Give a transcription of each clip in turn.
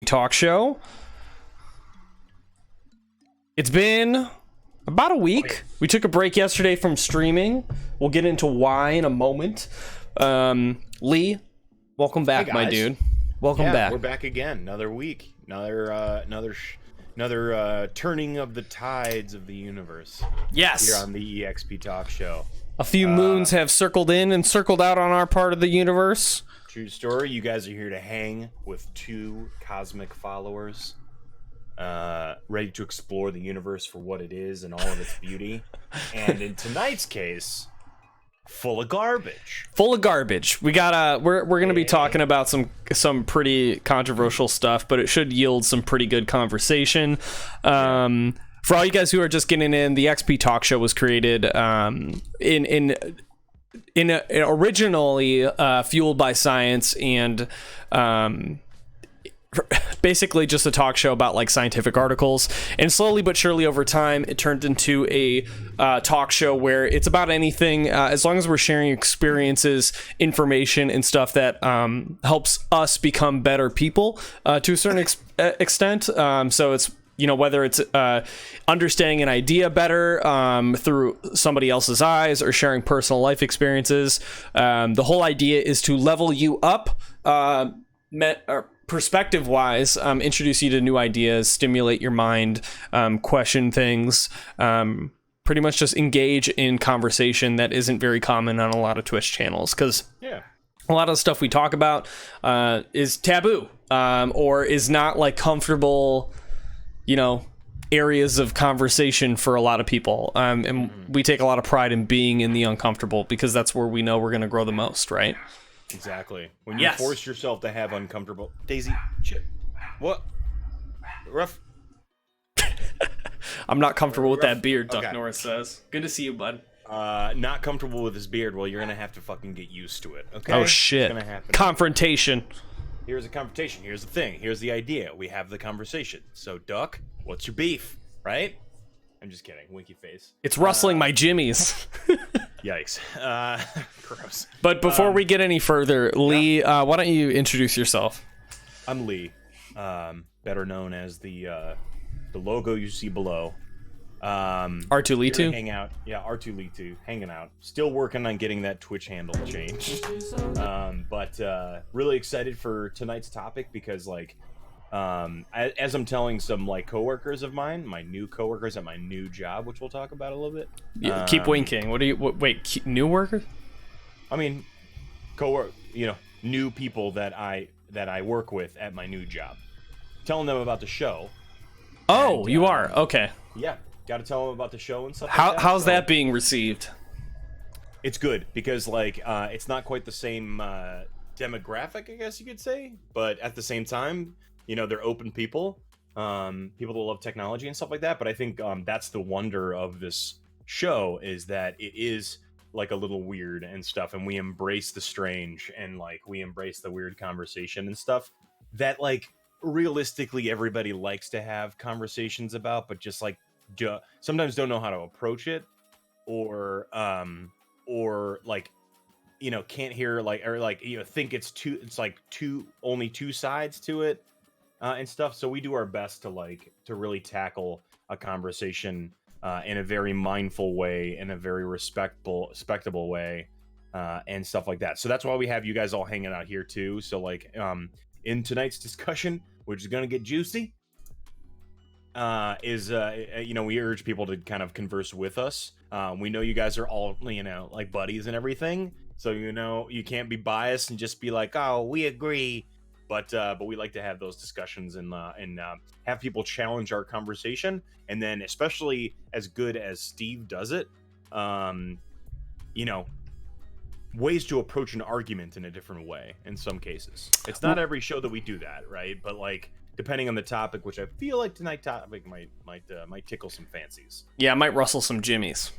Talk Show. It's been about a week. We took a break yesterday from streaming. We'll get into why in a moment. Lee, welcome back, my dude. Welcome back. We're back again. Another week. Another turning of the tides of the universe. Yes. Here on the Exp Talk Show. A few moons have circled in and circled out on our part of the universe. True story. You guys are here to hang with two cosmic followers, ready to explore the universe for what it is and all of its beauty. And in tonight's case, full of garbage. Full of garbage. We're gonna be talking about some pretty controversial stuff, but it should yield some pretty good conversation. For all you guys who are just getting in, the XP Talk Show was created originally fueled by science and basically just a talk show about like scientific articles, and slowly but surely over time it turned into a talk show where it's about anything, as long as we're sharing experiences, information, and stuff that helps us become better people to a certain extent. So it's, you know, whether it's understanding an idea better through somebody else's eyes or sharing personal life experiences. The whole idea is to level you up perspective wise, introduce you to new ideas, stimulate your mind, question things, pretty much just engage in conversation that isn't very common on a lot of Twitch channels, because a lot of the stuff we talk about is taboo or is not like comfortable, you know, areas of conversation for a lot of people. And we take a lot of pride in being in the uncomfortable, because that's where we know we're going to grow the most, right? Exactly. When you force yourself to have uncomfortable... Daisy, shit. What? Rough? I'm not comfortable with that beard, Duck Norris says. Good to see you, bud. Not comfortable with his beard. Well, you're going to have to fucking get used to it, okay? Oh, shit. It's gonna happen. Confrontation. Here's a confrontation. Here's the thing. Here's the idea. We have the conversation. So, Duck, what's your beef? Right? I'm just kidding. Winky face. It's rustling my jimmies. Yikes. Gross. But before we get any further, Lee, why don't you introduce yourself? I'm Lee, better known as the logo you see below. R2Lee2? Hang out. Yeah, R2Lee2. Hanging out. Still working on getting that Twitch handle changed. But really excited for tonight's topic, because, like, as I'm telling some, like, coworkers of mine, my new coworkers at my new job, which we'll talk about a little bit. Yeah, keep winking. Wait, new workers? I mean, new people that I work with at my new job. Telling them about the show. Oh, and, you are? Okay. Yeah. Got to tell them about the show and stuff. How's that being received? It's good, because, like, it's not quite the same demographic, I guess you could say, but at the same time, you know, they're open people, people that love technology and stuff like that. But I think that's the wonder of this show, is that it is like a little weird and stuff, and we embrace the strange, and like we embrace the weird conversation and stuff that, like, realistically everybody likes to have conversations about, but just like sometimes don't know how to approach it, or like, you know, can't hear, like, or like, you know, think it's only two sides to it and stuff. So we do our best to really tackle a conversation in a very mindful way, in a very respectable way, and stuff like that. So that's why we have you guys all hanging out here too. So, like, in tonight's discussion, which is going to get juicy, you know, we urge people to kind of converse with us. We know you guys are all, you know, like, buddies and everything, so, you know, you can't be biased and just be like, oh, we agree, but we like to have those discussions and have people challenge our conversation. And then, especially as good as Steve does it, you know, ways to approach an argument in a different way in some cases. It's not every show that we do that, right? But, like, depending on the topic, which I feel like tonight's topic might tickle some fancies. Yeah, it might rustle some jimmies.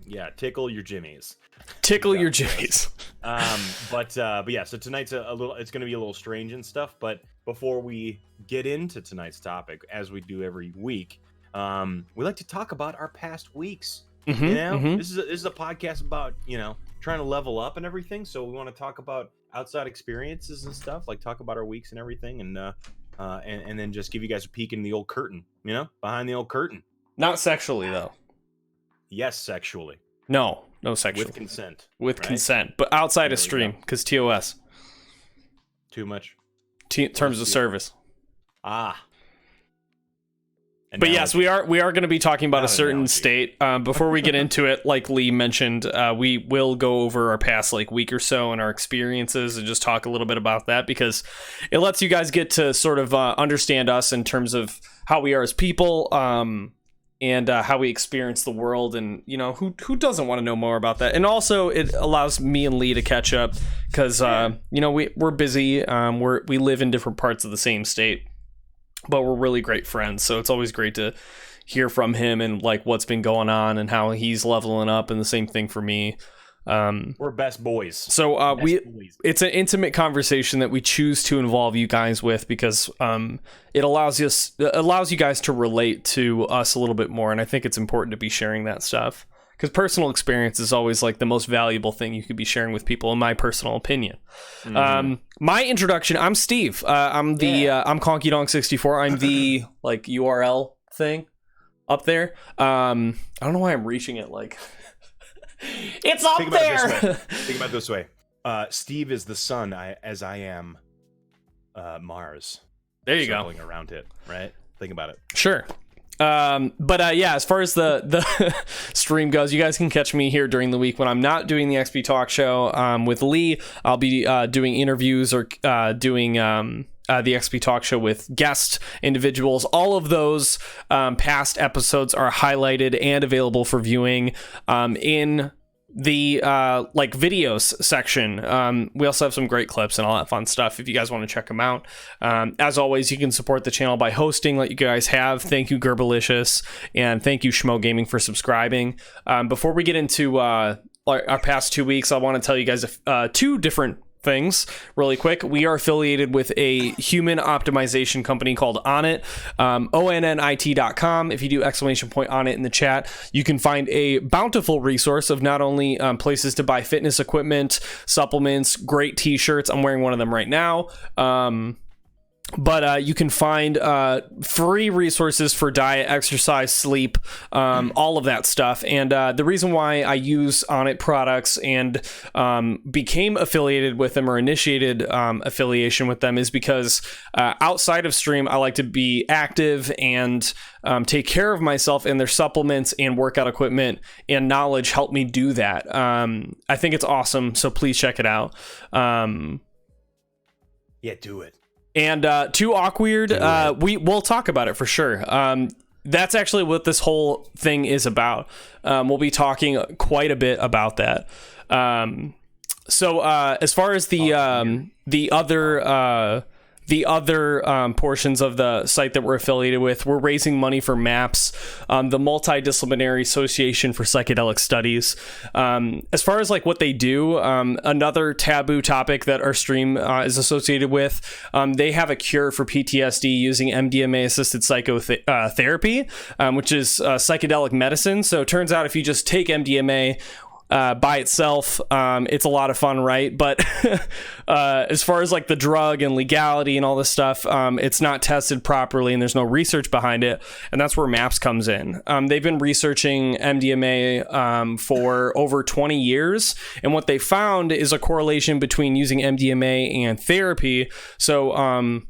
Yeah, tickle your jimmies. Tickle your jimmies. But yeah, so tonight's it's going to be a little strange and stuff. But before we get into tonight's topic, as we do every week, we like to talk about our past weeks. Mm-hmm, you know, mm-hmm. This is a podcast about, you know, trying to level up and everything. So we want to talk about outside experiences and stuff, like talk about our weeks and everything, and and then just give you guys a peek in the old curtain, behind the old curtain. Not sexually, though. Yes, sexually. No sexually. With consent. With right? consent, but outside of stream, because TOS. Too much. Terms of service. Ah. But yes, we are going to be talking about a certain state. Before we get into it, like Lee mentioned, we will go over our past week or so and our experiences and just talk a little bit about that, because it lets you guys get to sort of understand us in terms of how we are as people, and how we experience the world, and who doesn't want to know more about that. And also it allows me and Lee to catch up, because we're busy, we live in different parts of the same state, but we're really great friends, so it's always great to hear from him and what's been going on and how he's leveling up, and the same thing for me. We're best boys. So it's an intimate conversation that we choose to involve you guys with, because it allows you guys to relate to us a little bit more, and I think it's important to be sharing that stuff, because personal experience is always the most valuable thing you could be sharing with people, in my personal opinion. Mm-hmm. My introduction: I'm Steve. I'm KonkyTalks64. I'm the URL thing up there. I don't know why I'm reaching it it's up there. Think about it this way. Steve is the sun, as I am Mars. There you go. Circling around it, right? Think about it. Sure. As far as the stream goes, you guys can catch me here during the week when I'm not doing the Exp Talk Show with Lee. I'll be doing interviews or doing the XP Talk Show with guest individuals. All of those past episodes are highlighted and available for viewing in the videos section. We also have some great clips and all that fun stuff if you guys want to check them out. As always, you can support the channel by hosting, like you guys have. Thank you, Gerbalicious, and thank you, Schmo Gaming, for subscribing. Before we get into our past 2 weeks, I want to tell you guys two different things really quick. We are affiliated with a human optimization company called Onnit, onnit.com. If you do !Onnit in the chat, you can find a bountiful resource of not only places to buy fitness equipment, supplements, great t-shirts. I'm wearing one of them right now. But you can find free resources for diet, exercise, sleep, all of that stuff. And the reason why I use Onnit products and became affiliated with them, or initiated affiliation with them, is because outside of stream, I like to be active and take care of myself, and their supplements and workout equipment and knowledge help me do that. I think it's awesome, so please check it out. Yeah, do it. And Too Awkward, we'll talk about it for sure. That's actually what this whole thing is about. We'll be talking quite a bit about that. So as far as the other portions of the site that we're affiliated with, we're raising money for MAPS, the Multidisciplinary Association for Psychedelic Studies. As far as what they do, another taboo topic that our stream is associated with, they have a cure for PTSD using MDMA-assisted psychotherapy, which is psychedelic medicine. So it turns out if you just take MDMA by itself, it's a lot of fun, right? But as far as the drug and legality and all this stuff, it's not tested properly, and there's no research behind it, and that's where MAPS comes in. They've been researching MDMA for over 20 years, and what they found is a correlation between using MDMA and therapy. So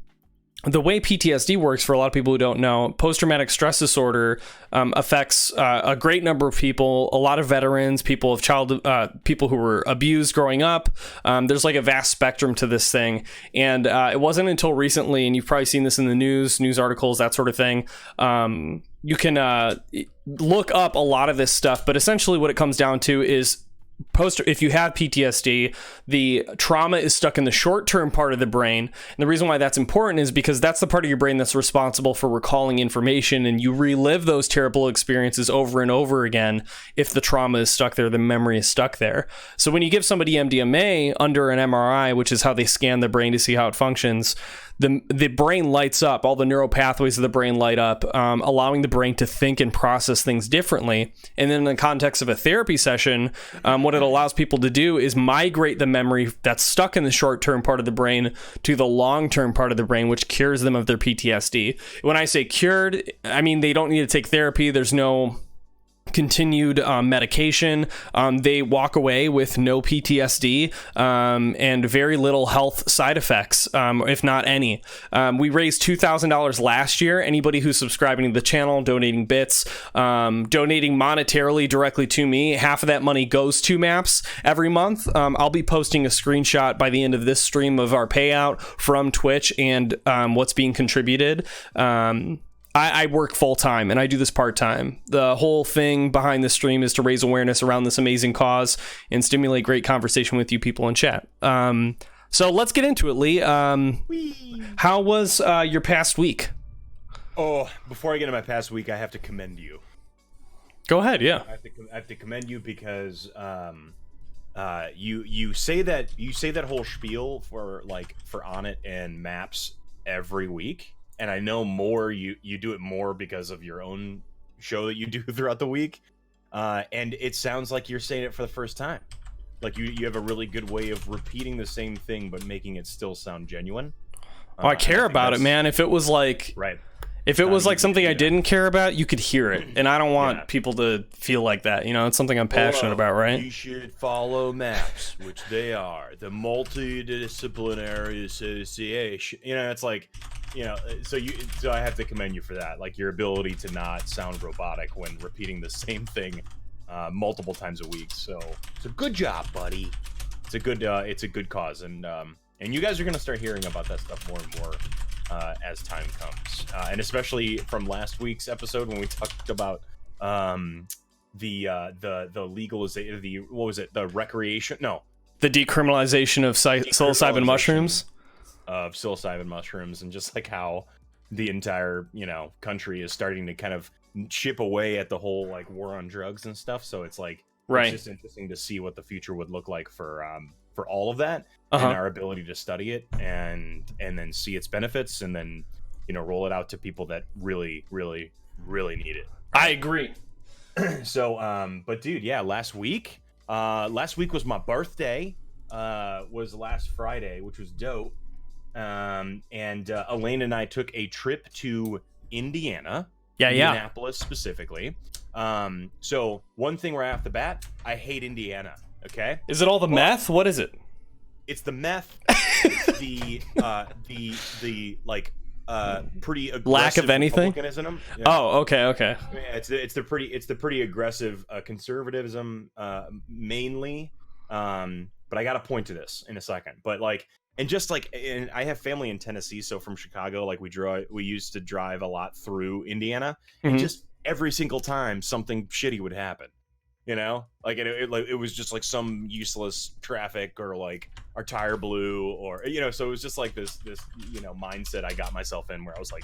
the way PTSD works, for a lot of people who don't know, post-traumatic stress disorder affects a great number of people, a lot of veterans, people who were abused growing up. There's a vast spectrum to this thing. And it wasn't until recently, and you've probably seen this in the news articles, that sort of thing. You can look up a lot of this stuff, but essentially what it comes down to is if you have PTSD, the trauma is stuck in the short-term part of the brain. And the reason why that's important is because that's the part of your brain that's responsible for recalling information, and you relive those terrible experiences over and over again. If the trauma is stuck there, the memory is stuck there. So when you give somebody MDMA under an MRI, which is how they scan the brain to see how it functions, the brain lights up, all the neural pathways of the brain light up, allowing the brain to think and process things differently. And then in the context of a therapy session, what it allows people to do is migrate the memory that's stuck in the short-term part of the brain to the long-term part of the brain, which cures them of their PTSD. When I say cured, I mean they don't need to take therapy. There's no continued medication. They walk away with no PTSD and very little health side effects, if not any. We raised $2,000 last year. Anybody who's subscribing to the channel, donating bits, donating monetarily directly to me, half of that money goes to MAPS every month. I'll be posting a screenshot by the end of this stream of our payout from Twitch and what's being contributed. I work full time and I do this part time. The whole thing behind this stream is to raise awareness around this amazing cause and stimulate great conversation with you people in chat. So let's get into it, Lee. How was your past week? Oh, before I get into my past week, I have to commend you. Go ahead, yeah. I have to commend you because you say that whole spiel for Onnit and Maps every week. And I know you do it more because of your own show that you do throughout the week. And it sounds like you're saying it for the first time. Like you have a really good way of repeating the same thing, but making it still sound genuine. Oh, I care about it, man. If it was like, right. If it was like something I didn't care about, you could hear it. And I don't want people to feel like that. You know, it's something I'm passionate about, right? You should follow MAPS, which they are, the Multidisciplinary Association. You know, it's like, you know, so I have to commend you for that. Like your ability to not sound robotic when repeating the same thing multiple times a week. So it's a good job, buddy. It's a good cause. And you guys are going to start hearing about that stuff more and more as time comes, and especially from last week's episode when we talked about the legalization, the recreation, the decriminalization of psilocybin mushrooms, and just like how the entire country is starting to kind of chip away at the whole like war on drugs and stuff. So it's like it's just interesting to see what the future would look like for all of that. And our ability to study it and then see its benefits and then roll it out to people that really really really need it. I agree. So but dude, yeah, last week was my birthday. Was last Friday, which was dope. And Elaine and I took a trip to Indiana. Indianapolis specifically. So one thing right off the bat, I hate Indiana. Okay, is it all the meth? What is it? It's the meth. It's the pretty aggressive lack of anything. Republicanism. Yeah. Oh, okay. Yeah, it's the pretty aggressive conservatism mainly. But I got to point to this in a second. But and I have family in Tennessee, so from Chicago, we used to drive a lot through Indiana, and just every single time something shitty would happen. It was just like some useless traffic or like our tire blew or so it was just like this mindset I got myself in where I was like,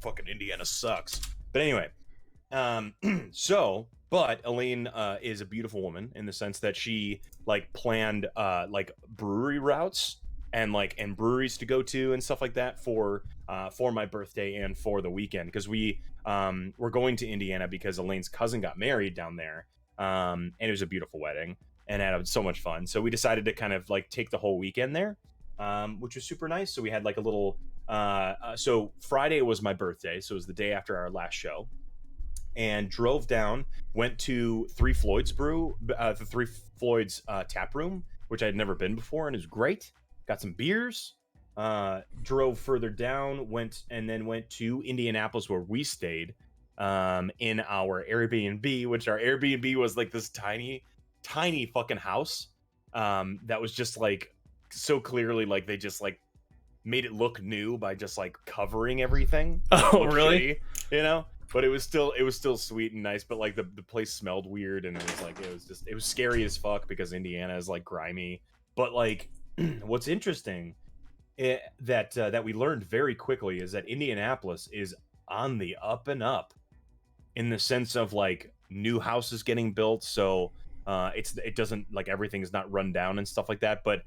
fucking Indiana sucks. But anyway, but Elaine is a beautiful woman in the sense that she planned brewery routes and breweries to go to and stuff like that for my birthday and for the weekend, because we're going to Indiana because Elaine's cousin got married down there. And it was a beautiful wedding and had so much fun. So we decided to kind of take the whole weekend there, which was super nice. So we had a little, so Friday was my birthday. So it was the day after our last show, and drove down, went to the Three Floyds tap room, which I had never been before. And it was great. Got some beers, drove further down, went to Indianapolis where we stayed. In our Airbnb, which our Airbnb was this tiny fucking house that was just so clearly they just made it look new by just covering everything. Oh, really? Shitty, but it was still sweet and nice, but the place smelled weird, and it was scary as fuck because Indiana is grimy. But what's interesting that we learned very quickly is that Indianapolis is on the up and up in the sense of new houses getting built. So It doesn't like everything's not run down and stuff like that, but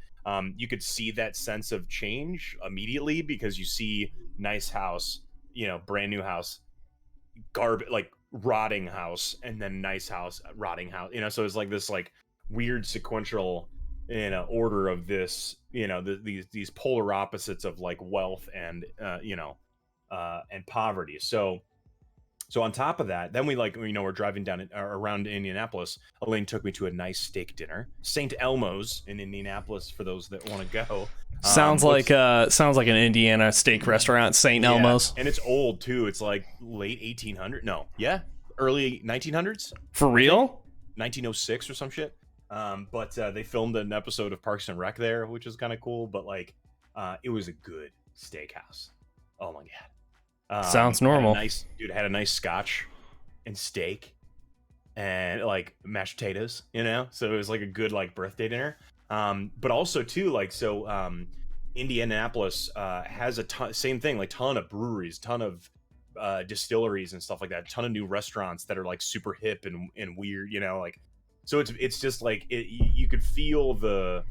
you could see that sense of change immediately because you see nice house, brand new house, garbage, like rotting house, and then nice house, rotting house, so it's like this like weird sequential order of this, these polar opposites of like wealth and and poverty. So on top of that, then we we're driving down around Indianapolis. Elaine took me to a nice steak dinner, St. Elmo's in Indianapolis, for those that want to go. Sounds like an Indiana steak restaurant, St. Elmo's. And it's old too. It's like late 1800s. No, yeah, early 1900s. For real? 1906 or some shit. But they filmed an episode of Parks and Rec there, which is kind of cool. But it was a good steakhouse. Oh my god. Sounds normal. Had a nice scotch and steak and like mashed potatoes, so it was like a good like birthday dinner. But also too, Indianapolis has a same thing, like ton of breweries, ton of distilleries and stuff like that, ton of new restaurants that are like super hip and weird, so it's just like you could feel the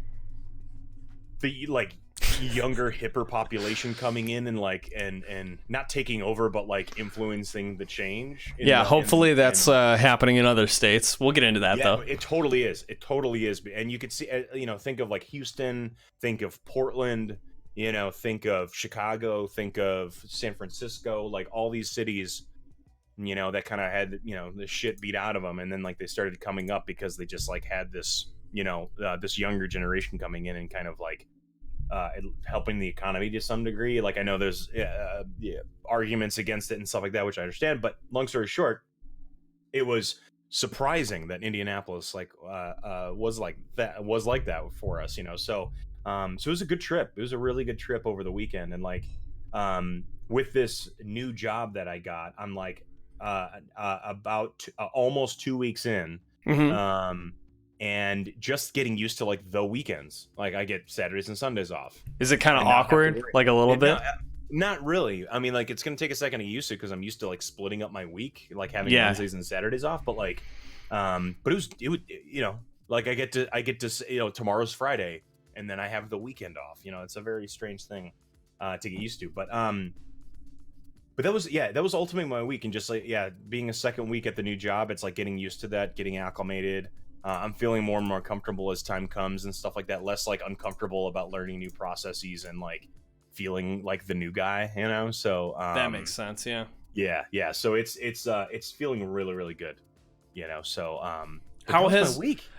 like younger, hipper population coming in and not taking over, but like influencing the change. Hopefully that's happening in other states. We'll get into that though. It totally is. And you could see, think of like Houston, think of Portland, think of Chicago, think of San Francisco, like all these cities, that kind of had, the shit beat out of them. And then like they started coming up because they just like had this, this younger generation coming in and kind of like, helping the economy to some degree. Like I know there's arguments against it and stuff like that, which I understand, but long story short, it was surprising that Indianapolis was like that for us, so it was a good trip. It was a really good trip over the weekend. And with this new job that I got, I'm like about almost 2 weeks in. Mm-hmm. And just getting used to like the weekends. Like I get Saturdays and Sundays off. Is it kind of awkward? Like a little bit? Not really. I mean, like it's gonna take a second to get used to because I'm used to like splitting up my week, like having Wednesdays and Saturdays off. But but it would like I get to tomorrow's Friday and then I have the weekend off. It's a very strange thing to get used to. But that was ultimately my week, and just being a second week at the new job, it's like getting used to that, getting acclimated. I'm feeling more and more comfortable as time comes and stuff like that. Less like uncomfortable about learning new processes and like feeling like the new guy, So that makes sense. Yeah. Yeah. So it's feeling really, really good, So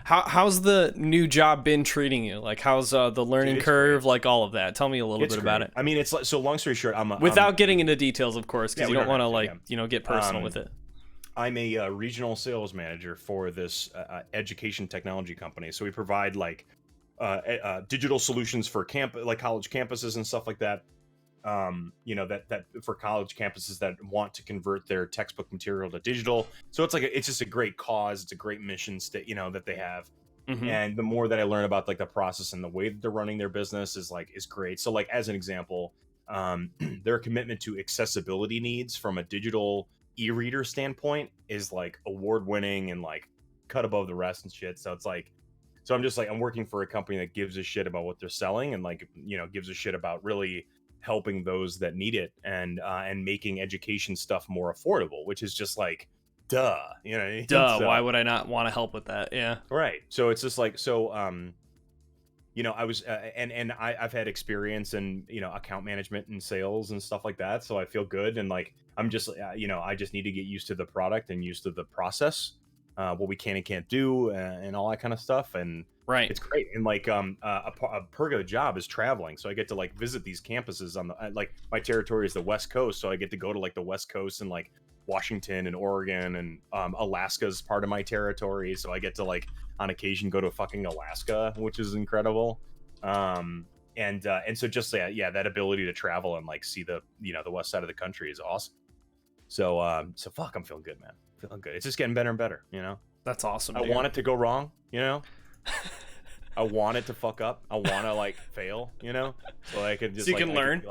how's the new job been treating you? Like how's the learning curve? Great. Like all of that. Tell me a little bit about it. I mean, it's like, so long story short, without getting into details, of course, because you don't want to get personal with it. I'm a regional sales manager for this education technology company. So we provide digital solutions for college campuses and stuff like that. That for college campuses that want to convert their textbook material to digital. So it's just a great cause. It's a great mission that they have. Mm-hmm. And the more that I learn about like the process and the way that they're running their business is great. So like as an example, their commitment to accessibility needs from a digital e-reader standpoint is like award-winning and like cut above the rest and shit. So it's like, I'm just like, I'm working for a company that gives a shit about what they're selling and gives a shit about really helping those that need it and making education stuff more affordable, which is just like, duh. Why would I not want to help with that? Yeah. Right. So it's just like, I was, I've had experience in, account management and sales and stuff like that. So I feel good. And like, I'm just, I just need to get used to the product and used to the process, what we can and can't do and all that kind of stuff. And right. It's great. And like, a perk of the job is traveling. So I get to like visit these campuses on the, my territory is the West Coast. So I get to go to like the West Coast and like Washington and Oregon and Alaska's part of my territory. So I get to like on occasion go to fucking Alaska, which is incredible. And so just that ability to travel and like see the the west side of the country is awesome. So fuck, I'm feeling good, man. Feeling good. It's just getting better and better, That's awesome. I want it to go wrong, I want it to fuck up. I want to like fail, so I could just so you can learn.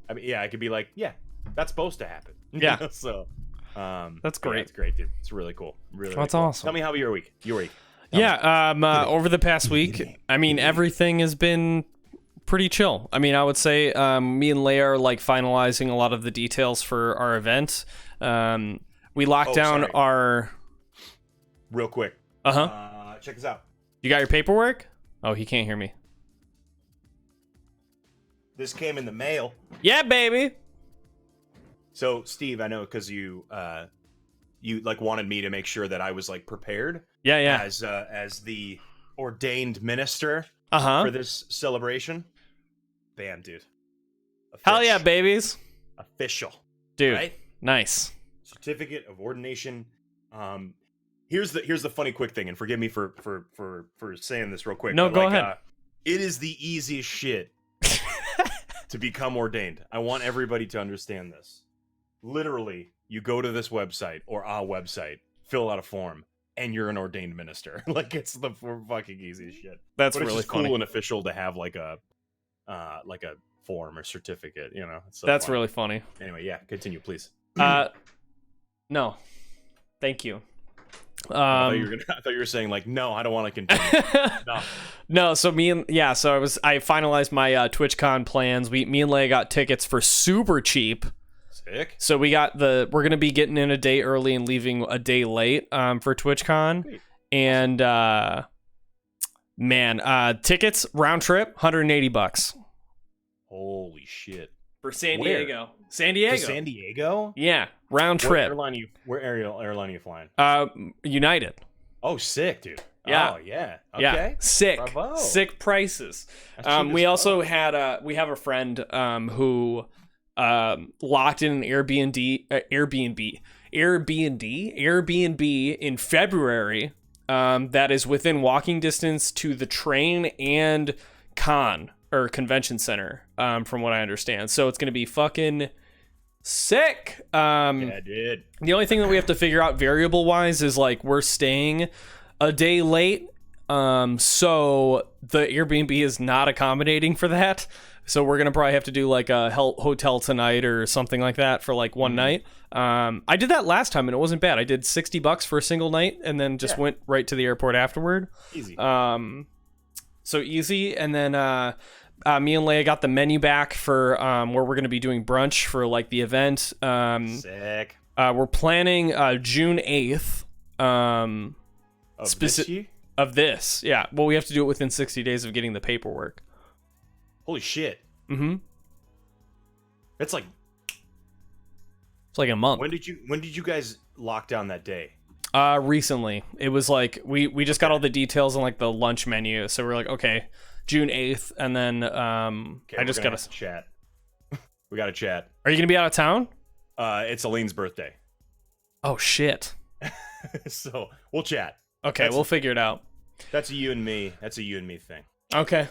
I could be like, yeah, that's supposed to happen. Yeah. So that's great. It's great, dude. It's really cool. Really, that's cool. awesome. Tell me how your week. Over the past week, I mean, everything has been pretty chill. I mean, I would say me and Leia are like finalizing a lot of the details for our event. We locked down our... Real quick. Check this out. You got your paperwork? Oh, he can't hear me. This came in the mail. Yeah, baby. So, Steve, I know because you like wanted me to make sure that I was like prepared. Yeah. As the ordained minister for this celebration. Bam, dude. Hell yeah, babies. Official. Dude. Right? Nice. Certificate of ordination. Here's the funny quick thing, and forgive me for saying this real quick. No, go ahead. It is the easiest shit to become ordained. I want everybody to understand this. Literally, you go to this website or a website, fill out a form, and you're an ordained minister. Like, it's the fucking easiest shit. That's but really it's just funny. cool and official to have like a form or certificate. You know, it's so That's funny. really funny. Anyway, yeah, continue, please. No, thank you. I thought you were saying like, no, I don't want to continue. No. So I finalized my TwitchCon plans. Me and Leia got tickets for super cheap. Sick. So we're gonna be getting in a day early and leaving a day late for TwitchCon. Great. And tickets round trip $180. Holy shit. For San Where? Diego. San Diego. To San Diego? Yeah, round trip. Where airline are you flying? United. Oh, sick, dude. Yeah. Oh, yeah. Okay. Yeah. Sick. Bravo. Sick prices. We also had we have a friend who locked in an Airbnb in February that is within walking distance to the train and convention center, from what I understand. So it's going to be fucking sick. Yeah, dude. The only thing that we have to figure out variable wise is like we're staying a day late. So the Airbnb is not accommodating for that. So we're going to probably have to do like a hotel tonight or something like that for like one night. I did that last time and it wasn't bad. I did $60 for a single night and then just went right to the airport afterward. Easy. So easy. And then, me and Leia got the menu back for, where we're going to be doing brunch for like the event. Sick. We're planning, June 8th, of this. Yeah. Well, we have to do it within 60 days of getting the paperwork. Holy shit. Mm-hmm. It's like a month. When did you guys lock down that day? Recently. It was like we just got all the details on like the lunch menu. So we're like, okay, June 8th, and then I just gotta chat. We gotta chat. Are you gonna be out of town? It's Elaine's birthday. Oh shit. So we'll chat. Okay, we'll figure it out. That's a you and me thing. Okay.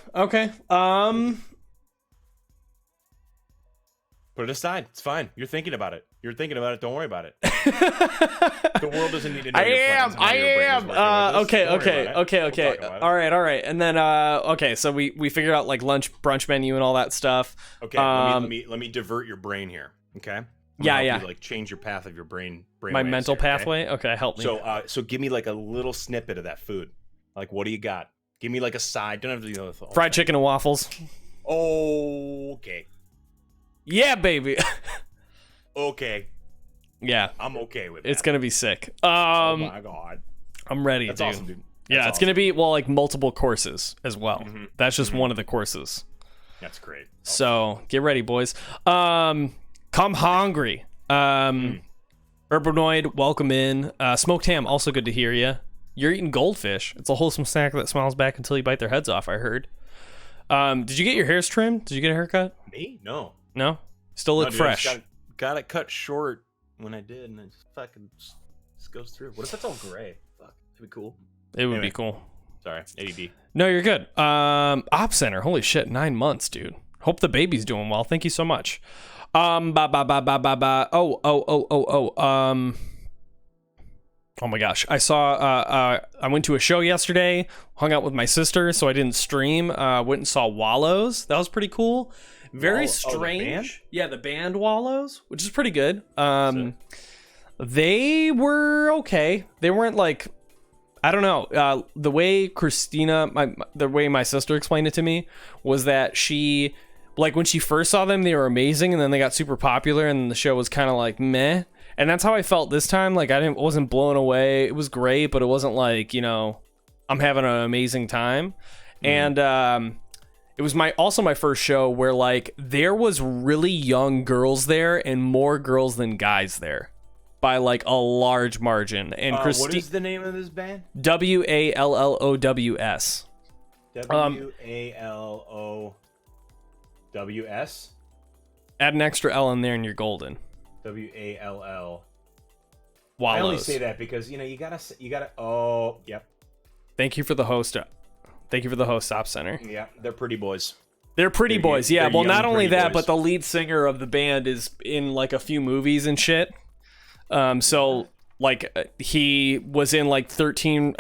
Put it aside. It's fine. You're thinking about it. Don't worry about it. The world doesn't need to know. I am. Okay. All right. And then okay, so we figured out like brunch menu and all that stuff. Okay, let me divert your brain here. Okay. Yeah. Like change your path of your brain. My mental pathway. Okay, help me. So give me like a little snippet of that food. Like, what do you got? Give me like a side. Don't have to do the whole fried chicken and waffles. Okay. Yeah, baby. Okay. Yeah. I'm okay with it. It's gonna be sick. Oh my god. I'm ready, That's dude. awesome, dude. It's gonna be like multiple courses as well. Mm-hmm. That's just one of the courses. That's great. So get ready, boys. Come hungry. Urbanoid, welcome in. Smoked ham, also good to hear you. You're eating goldfish. It's a wholesome snack that smiles back until you bite their heads off, I heard. Did you get your hairs trimmed? Did you get a haircut? Me? No. No? Still look fresh. Got it cut short when I did, and it just fucking just goes through. What if that's all gray? Fuck, that'd be cool. It would be cool. Sorry, ADD. No, you're good. Op Center, holy shit, 9 months, dude. Hope the baby's doing well. Thank you so much. Oh my gosh. I went to a show yesterday, hung out with my sister, so I didn't stream. Went and saw Wallows. That was pretty cool. Very strange. The band? Yeah, the band Wallows, which is pretty good. They were okay. They weren't like I don't know. The way the way my sister explained it to me was that she, like, when she first saw them, they were amazing, and then they got super popular, and the show was kind of like meh. And that's how I felt this time. Like, wasn't blown away. It was great, but it wasn't like, I'm having an amazing time. And it was also my first show where, like, there was really young girls there and more girls than guys there by, like, a large margin. And what is the name of this band? WALLOWS. WALLOWS? Add an extra L in there and you're golden. WALL. Wallows. I only say that because, you gotta, oh, yep. Thank you for the host. Thank you for the host, Stop Center. Yeah, they're pretty boys. They're pretty boys, yeah. Well, not only that, boys. but the lead singer of the band is in, like, a few movies and shit. So, like, he was in, like, 13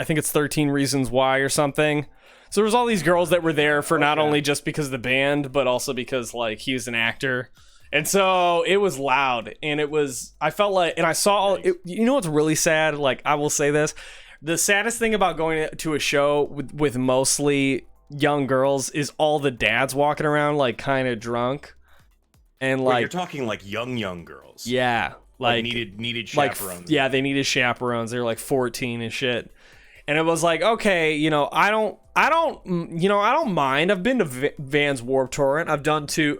Reasons Why or something. So there was all these girls that were there for not only just because of the band, but also because, like, he was an actor. And so it was loud, and I felt like, and I saw, what's really sad? Like, I will say this. The saddest thing about going to a show with mostly young girls is all the dads walking around, like, kind of drunk. And, like, you're talking, like, young girls. Yeah. Like needed chaperones. Yeah, they needed chaperones. They were like 14 and shit. And it was like, okay, I don't mind. I've been to Vans Warped Tour, and I've gone to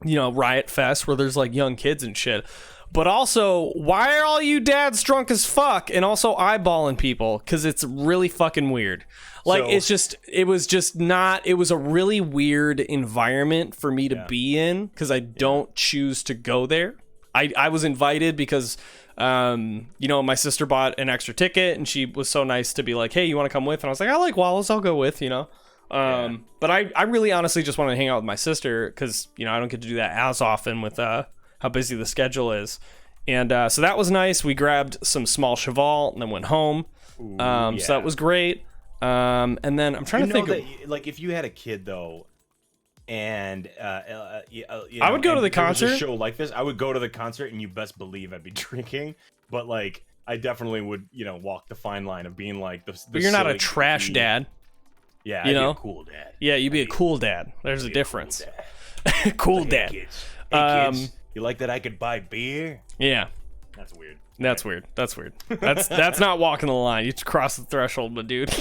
Riot Fest where there's, like, young kids and shit. But also, why are all you dads drunk as fuck and also eyeballing people? Because it's really fucking weird. Like, it was a really weird environment for me to be in because I don't choose to go there. I was invited because, my sister bought an extra ticket and she was so nice to be like, hey, you want to come with? And I was like, I like Wallace, I'll go with, But I really honestly just want to hang out with my sister because, I don't get to do that as often with how busy the schedule is. And so that was nice. We grabbed some small cheval and then went home. So that was great. And then I'm trying to think like, if you had a kid though, and I would go to the concert. A show like this, I would go to the concert, and you best believe I'd be drinking. But, like, I definitely would, walk the fine line of being like the but you're not a trash dad. Yeah, I'd be a cool dad. Yeah, you'd be a cool dad. There's a difference. Cool dad. Hey, kids, you like that I could buy beer? Yeah. That's weird. That's weird. That's not walking the line. You just cross the threshold, my dude.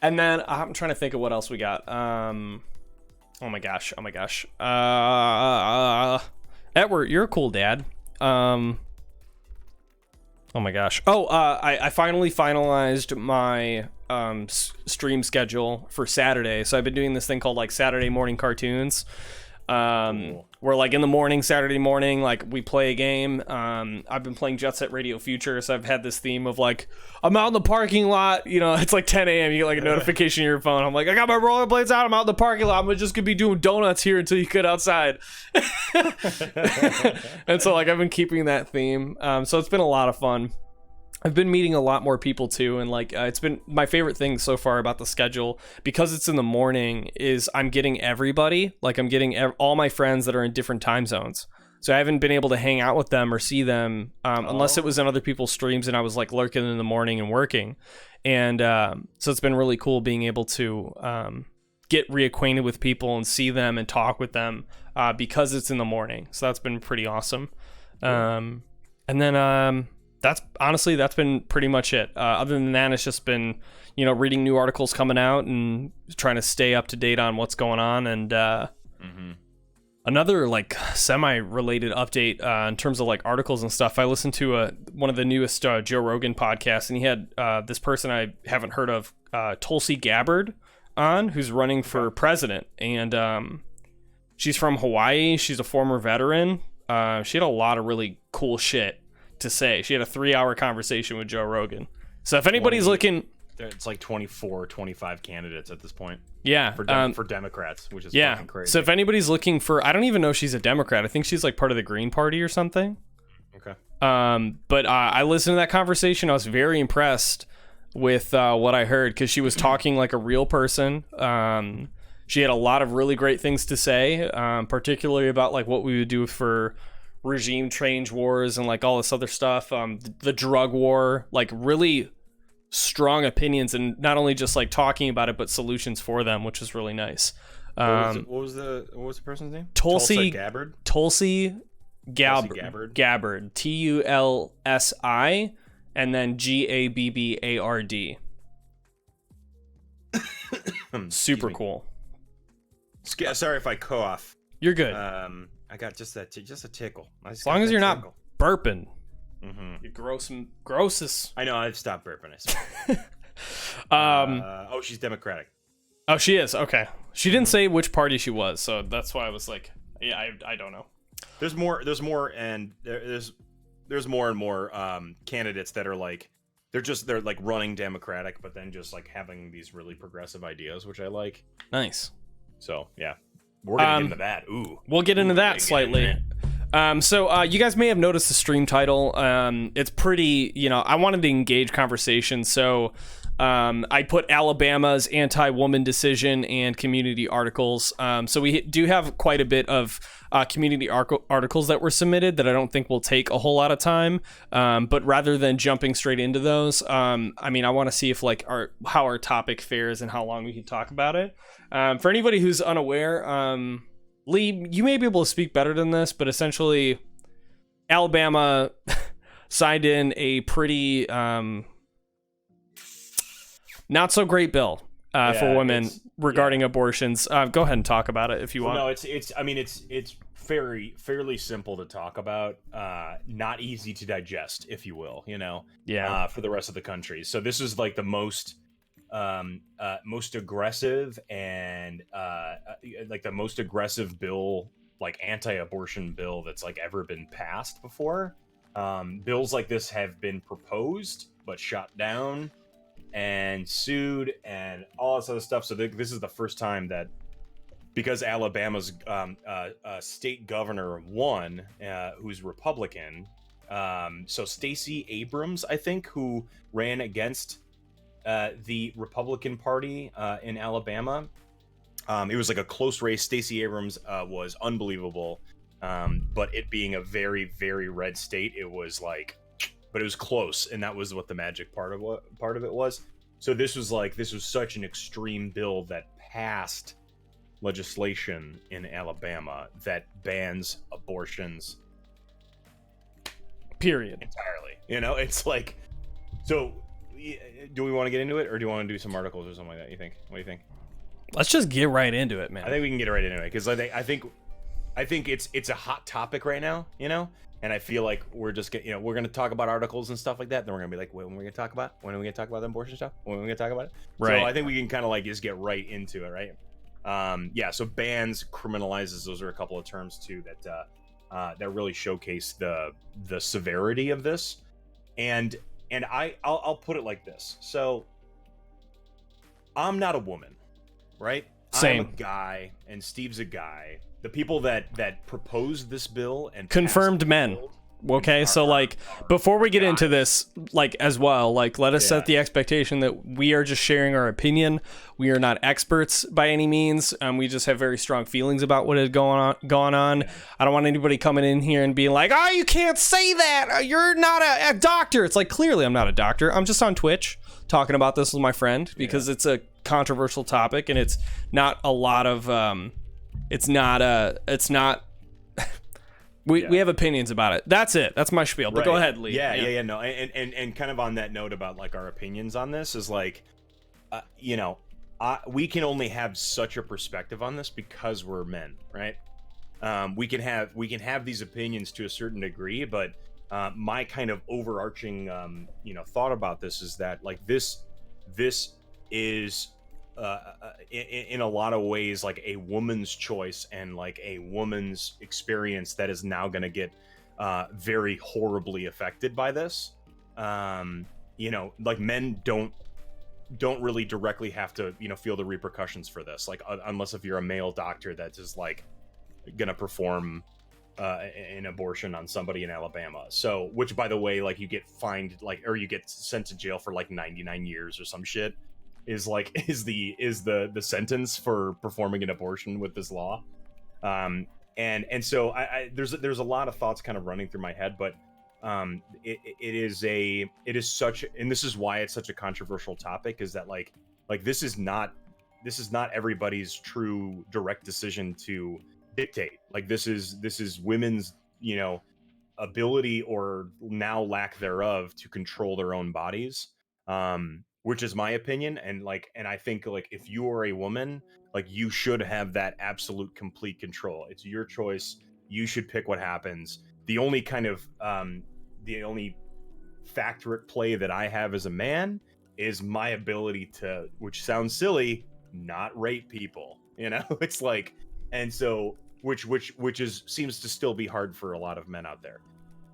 And then I'm trying to think of what else we got. Oh my gosh. Edward, you're a cool dad. Oh my gosh. I finally finalized my stream schedule for Saturday. So I've been doing this thing called, like, Saturday morning cartoons. Cool. Where, like, in the morning, Saturday morning, like, we play a game. I've been playing Jet Set Radio Future, so I've had this theme of, like, I'm out in the parking lot, it's like 10 a.m. You get, like, a notification on your phone. I'm like, I got my rollerblades out, I'm out in the parking lot, I'm just gonna be doing donuts here until you get outside. And so, like, I've been keeping that theme. So it's been a lot of fun. I've been meeting a lot more people too, and, like, it's been my favorite thing so far about the schedule, because it's in the morning, is I'm getting everybody, like, I'm getting all my friends that are in different time zones. So I haven't been able to hang out with them or see them unless it was in other people's streams and I was, like, lurking in the morning and working. And so it's been really cool being able to get reacquainted with people and see them and talk with them because it's in the morning. So that's been pretty awesome. And then that's been pretty much it. Other than that, it's just been, reading new articles coming out and trying to stay up to date on what's going on. And another, like, semi-related update in terms of, like, articles and stuff. I listened to one of the newest Joe Rogan podcasts, and he had this person I haven't heard of, Tulsi Gabbard, on, who's running for president. And she's from Hawaii. She's a former veteran. She had a lot of really cool shit to say. She had a 3-hour conversation with Joe Rogan. So if anybody's looking, it's like 24, 25 candidates at this point. Yeah, for Democrats, which is fucking crazy. So if anybody's looking for, I don't even know if she's a Democrat. I think she's, like, part of the Green Party or something. Okay. But I listened to that conversation. I was very impressed with what I heard, because she was talking like a real person. She had a lot of really great things to say, particularly about, like, what we would do for regime change wars and like all this other stuff. The drug war, like really strong opinions, and not only just like talking about it, but solutions for them, which is really nice. What was the person's name? Tulsi Gabbard. Tulsi Gabbard. Gabbard. TULSI and then GABBARD. Super cool. Sorry if I cough. You're good. I got just a tickle. As long as you're not burping. Mm-hmm. You grossest. I know. I've stopped burping. Oh, she's Democratic. Oh, she is. Okay. She didn't say which party she was, so that's why I was like, yeah, I don't know. There's more, and there's more and more candidates that are like they're like running Democratic, but then just like having these really progressive ideas, which I like. Nice. So yeah, we're gonna get into that. We'll get into that slightly. So you guys may have noticed the stream title. It's pretty, I wanted to engage conversation, so I put Alabama's anti-woman decision and community articles. So we do have quite a bit of community articles that were submitted that I don't think will take a whole lot of time. But rather than jumping straight into those, I want to see if like how our topic fares and how long we can talk about it. For anybody who's unaware, Lee, you may be able to speak better than this, but essentially Alabama signed in a pretty not so great bill for women regarding abortions. Go ahead and talk about it if you want. No, it's fairly simple to talk about. Not easy to digest, if you will. For the rest of the country. So this is like the most aggressive and like the most aggressive bill, like anti-abortion bill that's like ever been passed before. Bills like this have been proposed but shot down and sued and all this other stuff. So this is the first time that, because Alabama's state governor won, who's Republican. So Stacey Abrams, I think, who ran against the Republican Party in Alabama. It was like a close race. Stacey Abrams was unbelievable, but it being a very, very red state, it was like, but it was close, and that was what the magic part of it was. So this was such an extreme bill that passed legislation in Alabama that bans abortions. Period. Entirely. It's like, so. Do we want to get into it, or do you want to do some articles or something like that? You think? What do you think? Let's just get right into it, man. I think we can get right into it because I think it's a hot topic right now, and I feel like we're just we're gonna talk about articles and stuff like that. Then we're gonna be like, when are we gonna talk about? When are we gonna talk about the abortion stuff? When are we gonna talk about it? Right. So I think we can kind of like just get right into it, right? So bans, criminalizes. Those are a couple of terms too that really showcase the severity of this, and I'll put it like this. So I'm not a woman, right? Same. I'm a guy, and Steve's a guy. The people that proposed this bill and confirmed men. Okay, so like before we get into this, like as well, like let us set the expectation that we are just sharing our opinion. We are not experts by any means. We just have very strong feelings about what has gone on. I don't want anybody coming in here and being like, "Oh, you can't say that. You're not a doctor." It's like, clearly I'm not a doctor. I'm just on Twitch talking about this with my friend because it's a controversial topic and it's not a lot of We have opinions about it. That's it. That's my spiel. But go ahead, Lee. Yeah. No, and kind of on that note about like our opinions on this is like, we can only have such a perspective on this because we're men, right? We can have these opinions to a certain degree, but my kind of overarching thought about this is that like this is in a lot of ways like a woman's choice and like a woman's experience that is now going to get very horribly affected by this. Like men don't really directly have to feel the repercussions for this, like unless if you're a male doctor that is like gonna perform an abortion on somebody in Alabama. So, which by the way, like you get fined, like, or you get sent to jail for like 99 years or some shit. Is the sentence for performing an abortion with this law. And so there's a lot of thoughts kind of running through my head, but it is such, and this is why it's such a controversial topic, is that like this is not everybody's true direct decision to dictate. Like this is women's, you know, ability or now lack thereof to control their own bodies, which is my opinion. And I think like if you are a woman, like you should have that absolute complete control. It's your choice. You should pick what happens. The only kind of the only factor at play that I have as a man is my ability to, which sounds silly, not rape people, you know. It's like, and so which seems to still be hard for a lot of men out there.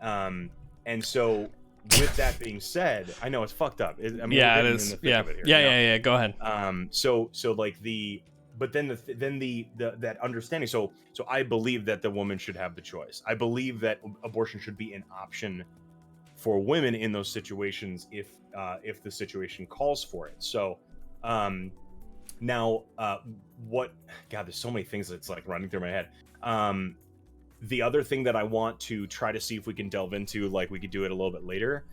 And so with that being said, I know it's fucked up. It is. Yeah. Go ahead. So like that understanding. So I believe that the woman should have the choice. I believe that abortion should be an option for women in those situations if the situation calls for it. So, now, what? God, there's so many things that's like running through my head. The other thing that I want to try to see if we can delve into, like we could do it a little bit later,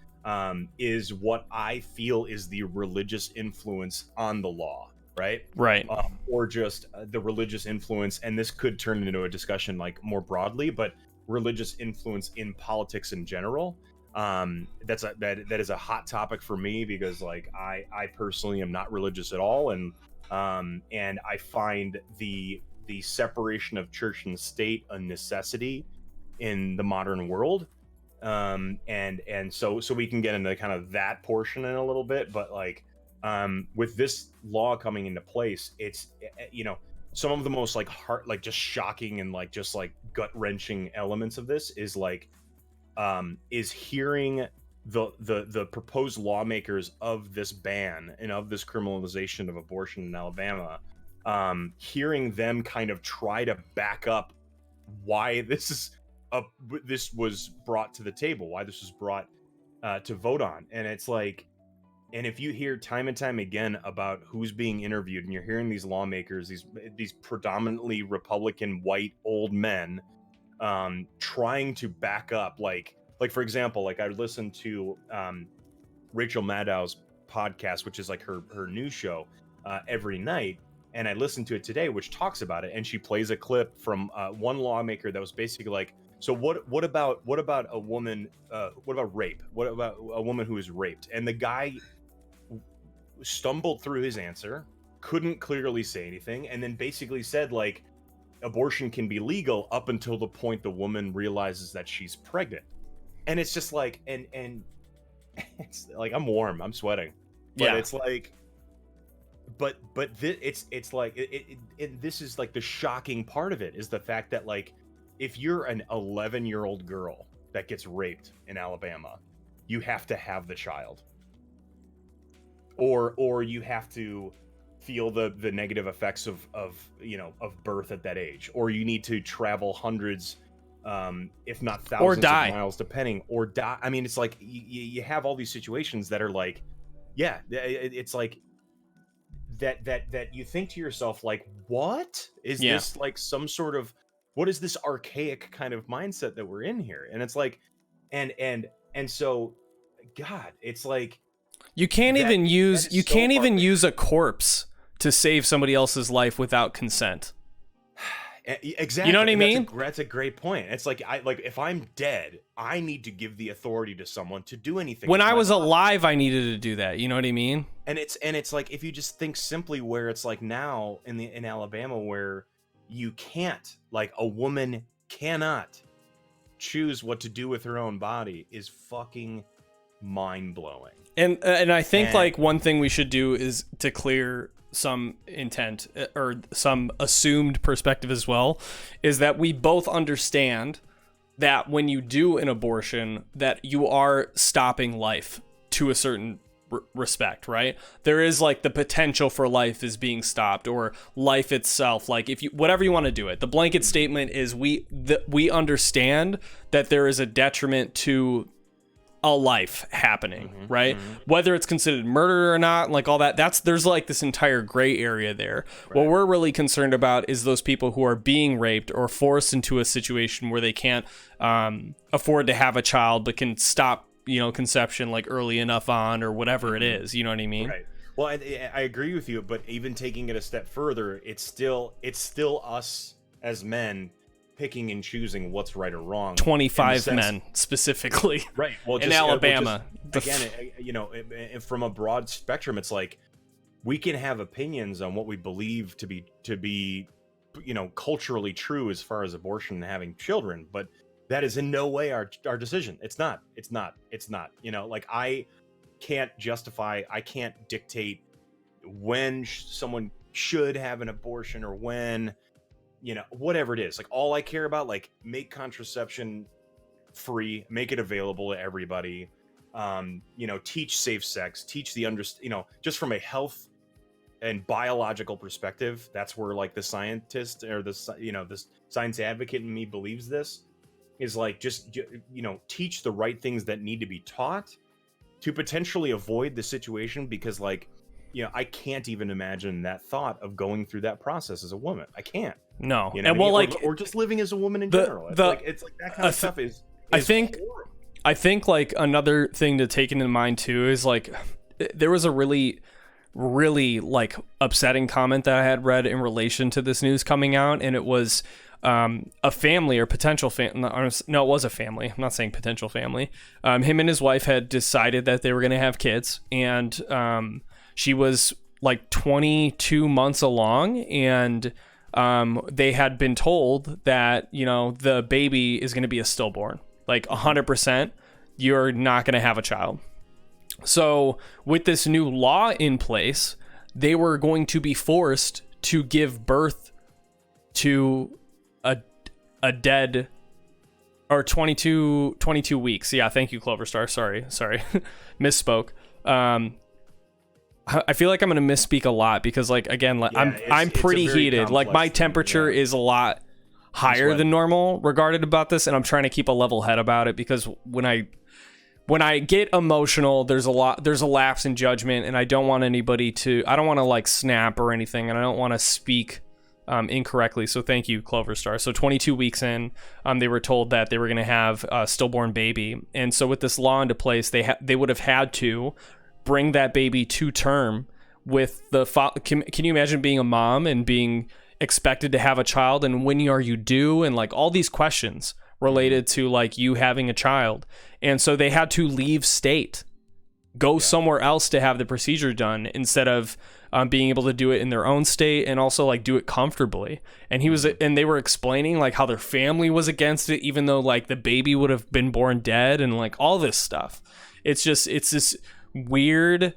is what I feel is the religious influence on the law, right? Right. Or just the religious influence, and this could turn into a discussion like more broadly, but religious influence in politics in general. That is a hot topic for me because like I personally am not religious at all, and I find the separation of church and state a necessity in the modern world, and so we can get into kind of that portion in a little bit, but like with this law coming into place, it's, you know, some of the most like heart, like just shocking and like just like gut-wrenching elements of this is like is hearing the proposed lawmakers of this ban and of this criminalization of abortion in Alabama, hearing them kind of try to back up why this was brought to the table, why this was brought to vote on. And it's like, and if you hear time and time again about who's being interviewed, and you're hearing these lawmakers, these predominantly Republican white old men, trying to back up, like for example, like I listened to Rachel Maddow's podcast, which is like her news show every night, and I listened to it today, which talks about it, and she plays a clip from one lawmaker that was basically like, so what about a woman, what about rape, what about a woman who is raped? And the guy stumbled through his answer, couldn't clearly say anything, and then basically said like abortion can be legal up until the point the woman realizes that she's pregnant. And it's just like, and it's like, I'm warm, I'm sweating, but yeah. It's like, but it's like this is like the shocking part of it, is the fact that like if you're an 11-year-old girl that gets raped in Alabama, you have to have the child, or you have to feel the negative effects of you know, of birth at that age, or you need to travel hundreds, if not thousands of miles, depending, or die. I mean, it's like you have all these situations that are like, yeah, it's like that you think to yourself like, what is this, like some sort of, what is this archaic kind of mindset that we're in here? And it's like, and so, God, it's like, you can't even use a corpse to save somebody else's life without consent. Exactly. You know what I mean? That's a great point. It's like, if I'm dead, I need to give the authority to someone to do anything. When I was alive, I needed to do that. You know what I mean? And it's like, if you just think simply, where it's like now in Alabama, where you can't, like a woman cannot choose what to do with her own body, is fucking mind-blowing. And I think like one thing we should do is to clear some intent or some assumed perspective as well, is that we both understand that when you do an abortion, that you are stopping life to a certain respect, right? There is like the potential for life is being stopped, or life itself, like if you, whatever you want to do it. The blanket statement is we understand that there is a detriment to a life happening, right? Whether it's considered murder or not, like all that, there's like this entire gray area there. Right. What we're really concerned about is those people who are being raped or forced into a situation where they can't afford to have a child, but can stop, conception like early enough on or whatever it is. You know what I mean? Right. Well, I agree with you, but even taking it a step further, it's still us as men picking and choosing what's right or wrong. 25 men specifically, right? Well, in Alabama, again, from a broad spectrum, it's like we can have opinions on what we believe to be, culturally true as far as abortion and having children, but that is in no way our decision. It's not. Like I can't dictate when someone should have an abortion or when. Whatever it is, like all I care about, like make contraception free, make it available to everybody, teach safe sex, teach just from a health and biological perspective. That's where like the scientist or the science advocate in me believes this is like, just, teach the right things that need to be taught to potentially avoid the situation, because like, I can't even imagine that thought of going through that process as a woman. I can't. No. And well, like, or just living as a woman in general. It's like that kind of stuff is I think like another thing to take into mind too is like there was a really, really like upsetting comment that I had read in relation to this news coming out, and it was a family or potential family. No, it was a family. I'm not saying potential family. Him and his wife had decided that they were going to have kids, and she was like 22 months along, and they had been told that, the baby is going to be a stillborn, like 100%, you're not going to have a child. So with this new law in place, they were going to be forced to give birth to a dead, or 22 weeks. Yeah. Thank you, Cloverstar. Sorry. Misspoke. I feel like I'm going to misspeak a lot because, like, again, like, I'm pretty heated. Like, my temperature is a lot higher than normal regarded about this, and I'm trying to keep a level head about it, because when I get emotional, there's a lapse in judgment, and I don't want to like snap or anything, and I don't want to speak incorrectly. So thank you, Cloverstar. So 22 weeks in, they were told that they were going to have a stillborn baby, and so with this law into place, they would have had to bring that baby to term with the can you imagine being a mom and being expected to have a child, and when are you due, and like all these questions related to like you having a child. And so they had to leave state, go somewhere else to have the procedure done, instead of being able to do it in their own state, and also like do it comfortably. And they were explaining like how their family was against it, even though like the baby would have been born dead, and like all this stuff. It's this weird,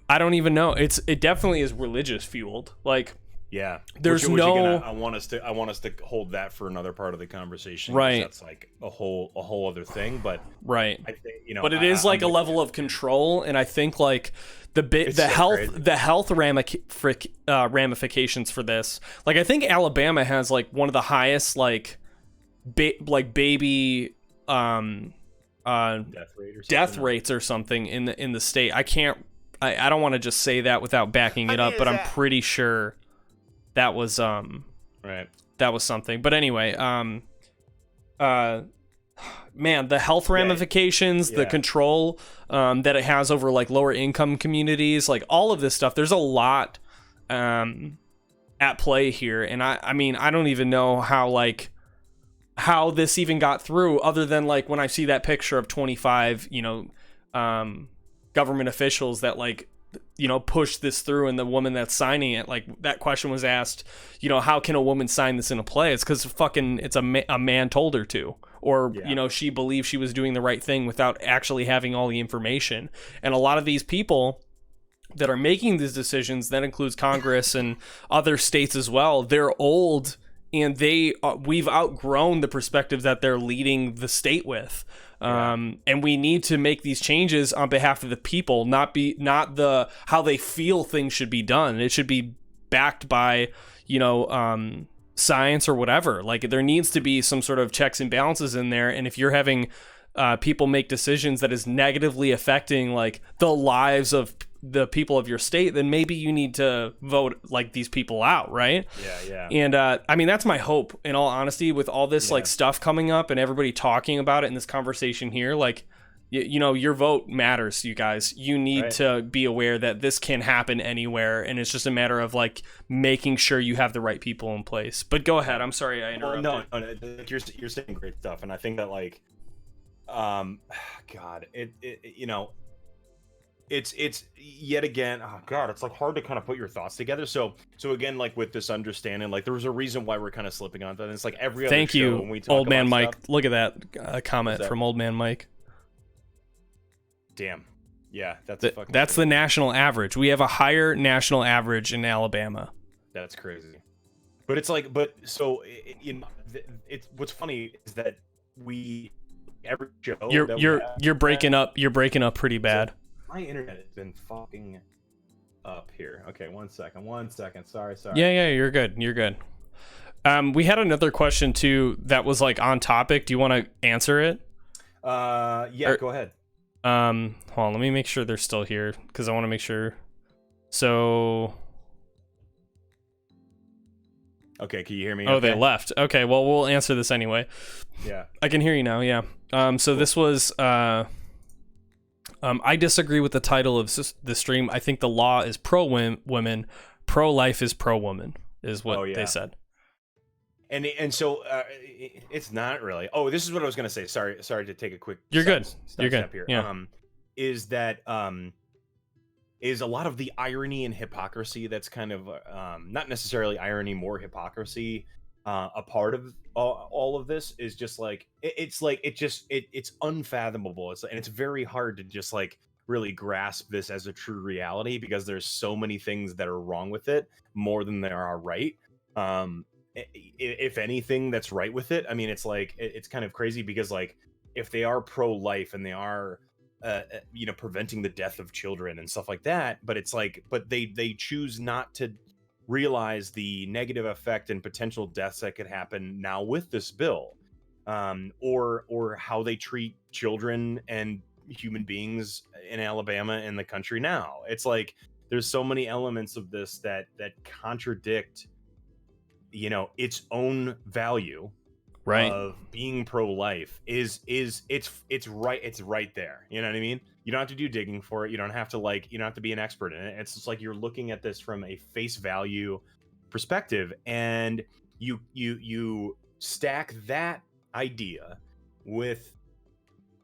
I don't even know, it definitely is religious fueled. Like, yeah, there's I want us to hold that for another part of the conversation, right? That's like a whole other thing, but right, I think, but it is like a level of control, and I think like the health ramifications for this, like I think Alabama has like one of the highest like baby death rates or something in the state. I don't want to just say that without backing it up, but I'm pretty sure that was right. That was something. But anyway, man, the health ramifications, the control that it has over like lower income communities, like all of this stuff. There's a lot at play here, and I mean, I don't even know how this even got through, other than like when I see that picture of 25, government officials that like, push this through, and the woman that's signing it, like that question was asked, how can a woman sign this into play? It's because it's a man told her to, or, she believed she was doing the right thing without actually having all the information. And a lot of these people that are making these decisions, that includes Congress and other states as well, they're old, and we've outgrown the perspective that they're leading the state with. And we need to make these changes on behalf of the people, not how they feel things should be done. It should be backed by, science or whatever. Like, there needs to be some sort of checks and balances in there. And if you're having people make decisions that is negatively affecting like the lives of the people of your state, then maybe you need to vote like these people out, right? Yeah. And I mean, that's my hope, in all honesty, with all this like stuff coming up and everybody talking about it in this conversation here. Like, you know, your vote matters, you guys. You need to be aware that this can happen anywhere, and it's just a matter of like making sure you have the right people in place. But go ahead. I'm sorry I interrupted. No, you're saying great stuff, and I think that like, God, it you know. It's yet again, oh God, it's like hard to kind of put your thoughts together. So again, like with this understanding, like there was a reason why we're kind of slipping on that. And it's like every other Thank show you, when we talk Old Man about Mike. stuff, look at that comment from Old Man Mike. Damn. Yeah, that's the national average. We have a higher national average in Alabama. That's crazy. But it's like, it's what's funny is that every show you're breaking up. You're breaking up pretty bad. So, my internet has been fucking up here. Okay, one second. Sorry. Yeah, you're good. We had another question too that was like on topic. Do you want to answer it? Go ahead. Hold on, let me make sure they're still here because I want to make sure. So okay, can you hear me? Oh, they left. Okay, well, we'll answer this anyway. Yeah. I can hear you now, yeah. So this was I disagree with the title of the stream. I think the law is pro-women, pro-life is pro-woman, is what they said. And so it's not really. Oh, this is what I was going to say. Sorry to take a quick You're good. Step here. Yeah. Is that is a lot of the irony and hypocrisy that's kind of not necessarily irony, more hypocrisy. A part of all of this is just like it's unfathomable. And it's very hard to just like really grasp this as a true reality because there's so many things that are wrong with it more than there are right. If anything that's right with it, I mean, it's like it's kind of crazy because like if they are pro-life and they are preventing the death of children and stuff like that, but it's like they choose not to realize the negative effect and potential deaths that could happen now with this bill, or how they treat children and human beings in Alabama and the country now. It's like there's so many elements of this that contradict its own value of being pro-life. It's right there. You know what I mean? You don't have to do digging for it. You don't have to be an expert in it. It's just like you're looking at this from a face value perspective, and you stack that idea with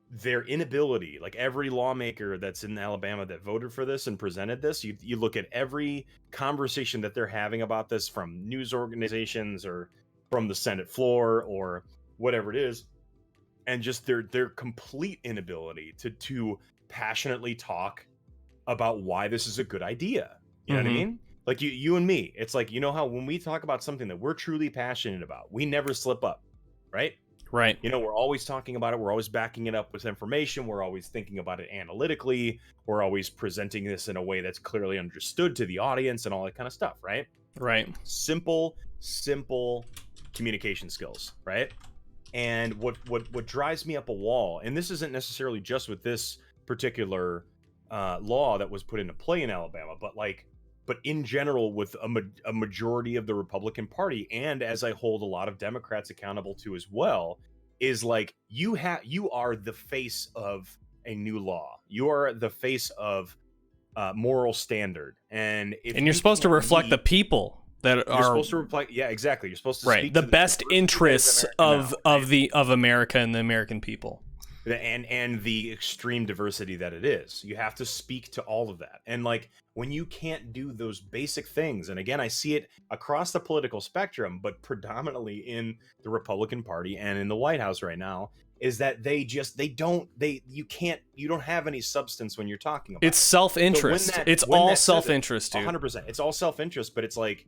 their inability. Like every lawmaker that's in Alabama that voted for this and presented this, you look at every conversation that they're having about this from news organizations or from the Senate floor or whatever it is, and just their complete inability to passionately talk about why this is a good idea. You know what I mean? Like you and me, it's like, how when we talk about something that we're truly passionate about, we never slip up, right? Right. We're always talking about it. We're always backing it up with information. We're always thinking about it analytically. We're always presenting this in a way that's clearly understood to the audience and all that kind of stuff, right? Right. Simple communication skills, right? And what drives me up a wall, and this isn't necessarily just with this particular law that was put into play in Alabama, but in general with a majority of the Republican Party, and as I hold a lot of Democrats accountable to as well, is like you are the face of a new law. You are the face of moral standard, and you're supposed to reflect the people that are supposed to reflect. Yeah, exactly. You're supposed to speak the to best interests of America and the American people. And the extreme diversity that it is. You have to speak to all of that. And like when you can't do those basic things, and again, I see it across the political spectrum, but predominantly in the Republican Party and in the White House right now, is that you don't have any substance when you're talking about it's self-interest. So it's all self-interest, dude. 100%. It's all self-interest, but it's like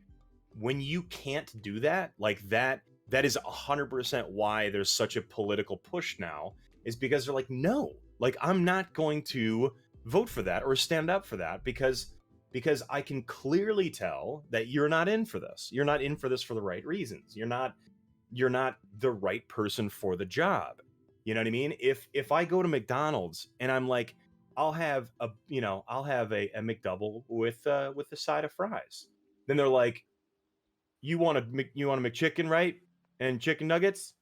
when you can't do that, like that is 100% why there's such a political push now. Is because they're like, no, like I'm not going to vote for that or stand up for that because I can clearly tell that you're not in for this. You're not in for this for the right reasons. You're not the right person for the job. You know what I mean? If I go to McDonald's and I'm like, I'll have a McDouble with a side of fries. Then they're like, you want a McChicken, right? And chicken nuggets?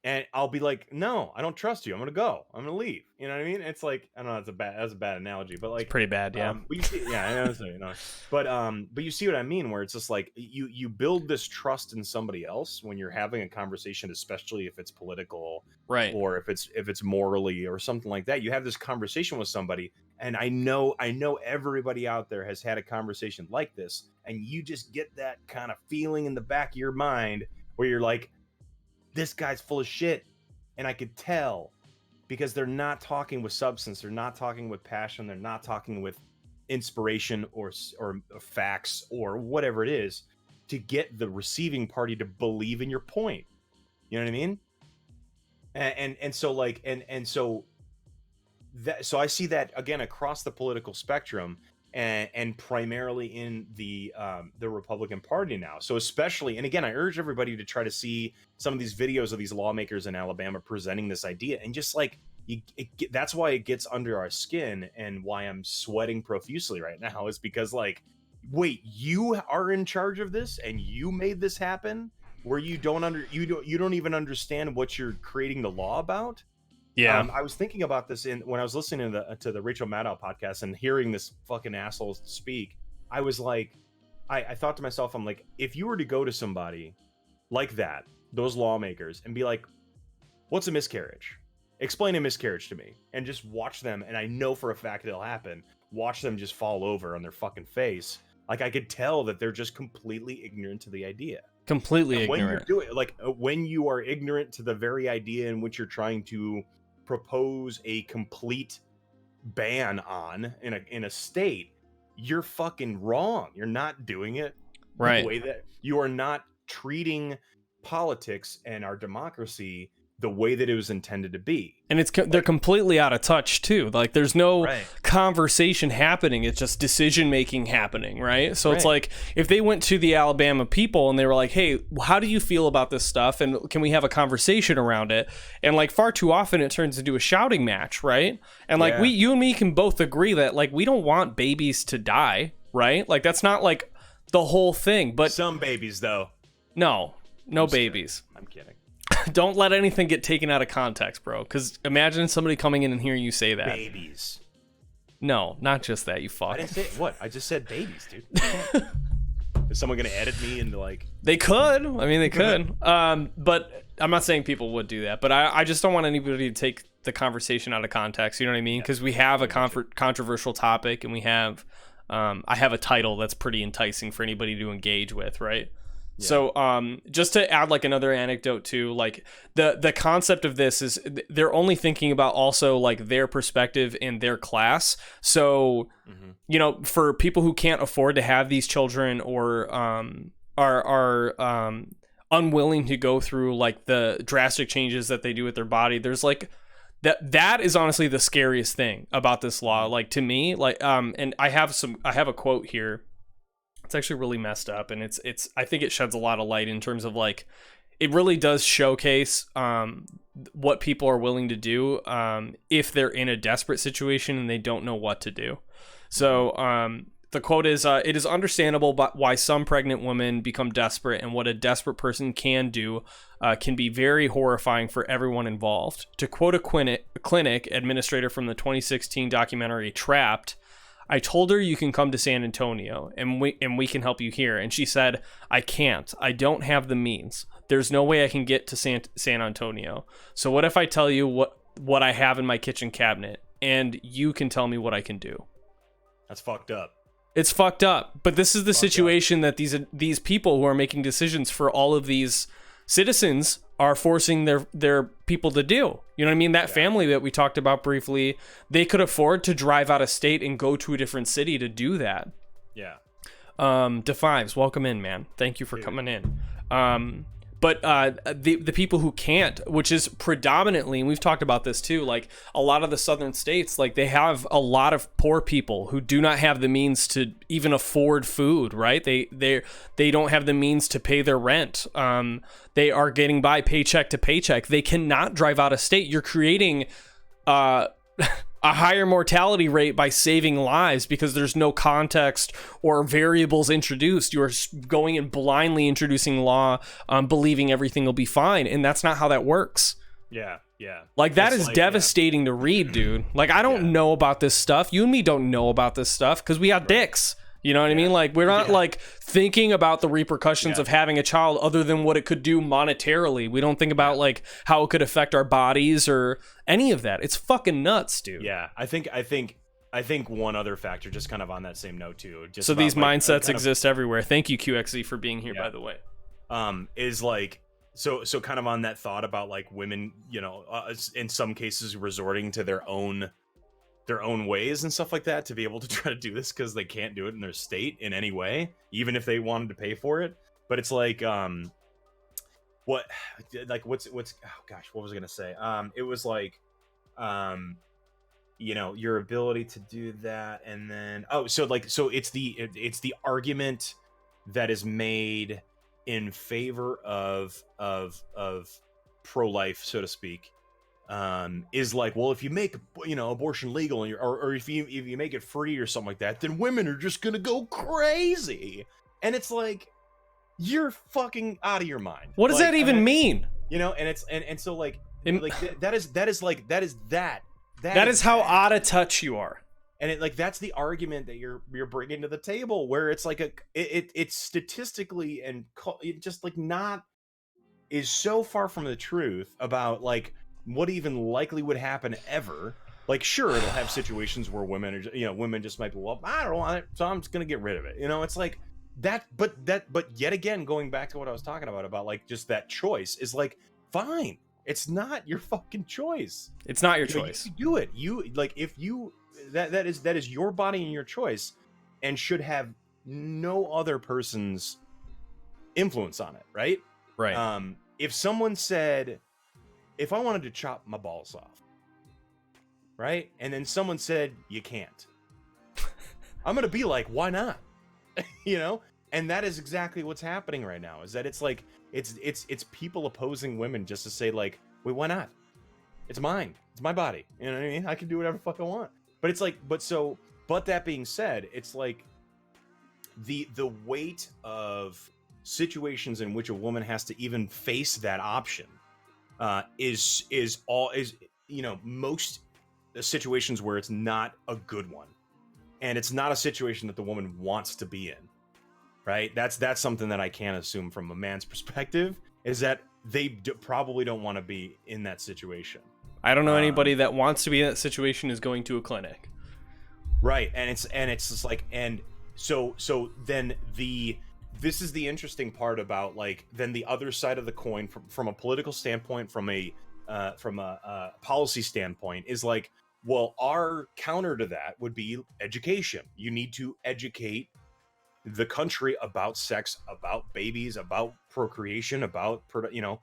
And I'll be like, no, I don't trust you. I'm gonna go. I'm gonna leave. You know what I mean? It's like, I don't know, that's a bad analogy, but like, It's pretty bad, yeah. But you see, yeah, I know, so, you know, but you see what I mean, where it's just like you build this trust in somebody else when you're having a conversation, especially if it's political, right, or if it's morally or something like that. You have this conversation with somebody, and I know everybody out there has had a conversation like this, and you just get that kind of feeling in the back of your mind where you're like, this guy's full of shit, and I could tell, because they're not talking with substance, they're not talking with passion, they're not talking with inspiration or facts or whatever it is to get the receiving party to believe in your point. You know what I mean? And so like so I see that again across the political spectrum, and primarily in the Republican Party now. So especially, and again, I urge everybody to try to see some of these videos of these lawmakers in Alabama presenting this idea, and just like that's why it gets under our skin, and why I'm sweating profusely right now is because like, wait, you are in charge of this, and you made this happen, where you don't even understand what you're creating the law about. Yeah. I was thinking about this when I was listening to the Rachel Maddow podcast and hearing this fucking asshole speak. I was like, I thought to myself, I'm like, if you were to go to somebody like that, those lawmakers, and be like, what's a miscarriage? Explain a miscarriage to me, and just watch them, and I know for a fact it'll happen, watch them just fall over on their fucking face. Like, I could tell that they're just completely ignorant to the idea. Completely and when ignorant. you're doing, like, when you are ignorant to the very idea in which you're trying to propose a complete ban on in a state, you're fucking wrong. You're not doing it right. The way that you are not treating politics and our democracy the way that it was intended to be. And they're completely out of touch too. Like, there's no conversation happening. It's just decision making happening, right? So it's like, if they went to the Alabama people and they were like, hey, how do you feel about this stuff? And can we have a conversation around it? And like, far too often it turns into a shouting match, right? And like, you and me can both agree that like, we don't want babies to die, right? Like, that's not like the whole thing, but some babies though. No babies. I'm kidding. Don't let anything get taken out of context, bro. Because imagine somebody coming in and hearing you say that. Babies. No, not just that, you fuck. I didn't say what? I just said babies, dude. Is someone going to edit me into like... They could. I mean, they could. But I'm not saying people would do that. But I just don't want anybody to take the conversation out of context. You know what I mean? Because we have a controversial topic, and we have... I have a title that's pretty enticing for anybody to engage with, right? Yeah. So just to add like another anecdote too, like the concept of this is they're only thinking about also like their perspective in their class. So, you know, for people who can't afford to have these children or are unwilling to go through like the drastic changes that they do with their body, there's like that is honestly the scariest thing about this law. Like to me, like and I have a quote here. It's actually really messed up, and it's I think it sheds a lot of light in terms of like it really does showcase what people are willing to do if they're in a desperate situation and they don't know what to do. So the quote is, it is understandable why some pregnant women become desperate, and what a desperate person can do can be very horrifying for everyone involved. To quote a clinic administrator from the 2016 documentary Trapped, I told her you can come to San Antonio and we can help you here. And she said, I can't. I don't have the means. There's no way I can get to San Antonio. So what if I tell you what I have in my kitchen cabinet and you can tell me what I can do? That's fucked up. It's fucked up. But this is the situation that these people who are making decisions for all of these citizens are forcing their people to do. You know what I mean? That family that we talked about briefly, they could afford to drive out of state and go to a different city to do that. Yeah. Defives, welcome in, man. Thank you for coming in. But the people who can't, which is predominantly, and we've talked about this too, like a lot of the southern states, like they have a lot of poor people who do not have the means to even afford food, right? They don't have the means to pay their rent. They are getting by paycheck to paycheck. They cannot drive out of state. You're creating a higher mortality rate by saving lives because there's no context or variables introduced. You're going and blindly introducing law, believing everything will be fine, and that's not how that works. Yeah. Like that is devastating to read, dude. Like I don't know about this stuff. You and me don't know about this stuff because we got dicks. You know what I mean? Like we're not like thinking about the repercussions of having a child other than what it could do monetarily. We don't think about like how it could affect our bodies or any of that. It's fucking nuts, dude. Yeah, I think one other factor, just kind of on that same note too. Just so about, these like, mindsets exist everywhere. Thank you, QXZ, for being here, by the way. Is like so kind of on that thought about like women, you know, in some cases resorting to their own ways and stuff like that to be able to try to do this because they can't do it in their state in any way, even if they wanted to pay for it. But it's like what was I gonna say? It was like you know, your ability to do that, and then so it's the argument that is made in favor of pro-life, so to speak, is like, well, if you make, you know, abortion legal and or if you make it free or something like that, then women are just gonna go crazy. And it's like, you're fucking out of your mind. What does that even mean? You know, and it's and so like that is how out of touch you are. And it, like, that's the argument that you're bringing to the table, where it's like it's statistically and it just like not is so far from the truth about like what even likely would happen ever. Like, sure, it'll have situations where women just might be, well, I don't want it, so I'm just gonna get rid of it. You know, it's like that, but yet again, going back to what I was talking about like just that choice is like, fine, it's not your fucking choice. It's not your choice. You do it. You like, if you that is your body and your choice, and should have no other person's influence on it, right? Right. If someone said, if I wanted to chop my balls off, right, and then someone said you can't, I'm gonna be like, why not? You know? And that is exactly what's happening right now, is that it's like it's people opposing women just to say like, wait, why not? It's mine. It's my body. You know what I mean? I can do whatever the fuck I want. But it's like, but that being said, it's like the weight of situations in which a woman has to even face that option is you know, most situations where it's not a good one, and it's not a situation that the woman wants to be in, right? That's something that I can assume from a man's perspective, is that they probably don't want to be in that situation. I don't know anybody that wants to be in that situation is going to a clinic. Right. And it's just like, and so then this is the interesting part about like, then the other side of the coin from a political standpoint, from a policy standpoint, is like, well, our counter to that would be education. You need to educate the country about sex, about babies, about procreation, about, you know,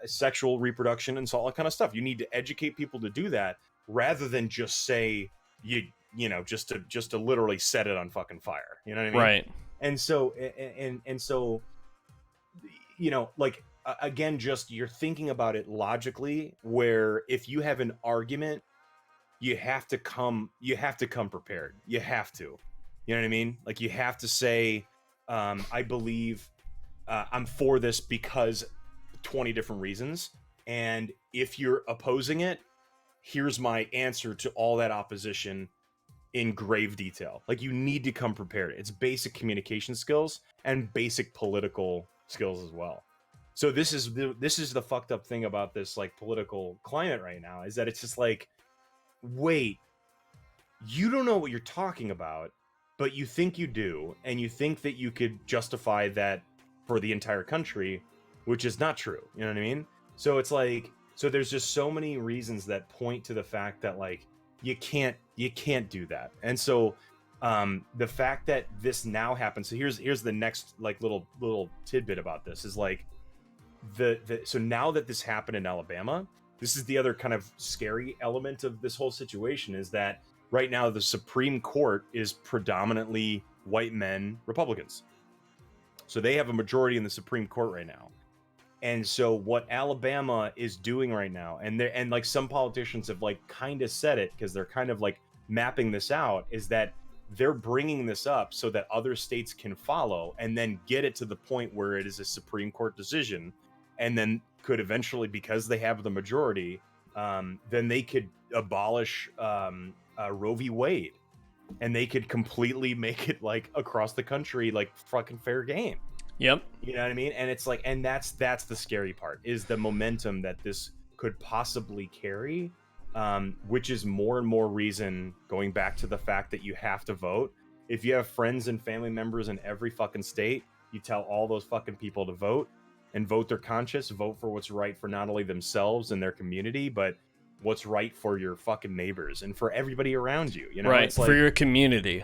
sexual reproduction and so all that kind of stuff. You need to educate people to do that, rather than just say you know, just to literally set it on fucking fire. You know what I mean? Right. And so and so, you know, like, again, just you're thinking about it logically, where if you have an argument, you have to come prepared. You have to. You know what I mean? Like, you have to say, I believe I'm for this because 20 different reasons. And if you're opposing it, here's my answer to all that opposition in grave detail. Like, you need to come prepared. It's basic communication skills and basic political skills as well. So this is the fucked up thing about this like political climate right now, is that it's just like, wait, you don't know what you're talking about, but you think you do, and you think that you could justify that for the entire country, which is not true. You know what I mean? So it's like, so there's just so many reasons that point to the fact that like you can't do that. And so the fact that this now happens, so here's the next like little tidbit about this, is like, so now that this happened in Alabama, this is the other kind of scary element of this whole situation, is that right now the Supreme Court is predominantly white men Republicans. So they have a majority in the Supreme Court right now. And so what Alabama is doing right now, and like some politicians have like kind of said it, because they're kind of like mapping this out, is that they're bringing this up so that other states can follow and then get it to the point where it is a Supreme Court decision, and then could eventually, because they have the majority, then they could abolish Roe v. Wade, and they could completely make it like across the country like fucking fair game. Yep. You know what I mean? And it's like, and that's the scary part, is the momentum that this could possibly carry, which is more and more reason, going back to the fact that you have to vote. If you have friends and family members in every fucking state, you tell all those fucking people to vote, and vote their conscience, vote for what's right for not only themselves and their community, but what's right for your fucking neighbors and for everybody around you. You know, right, it's like, for your community.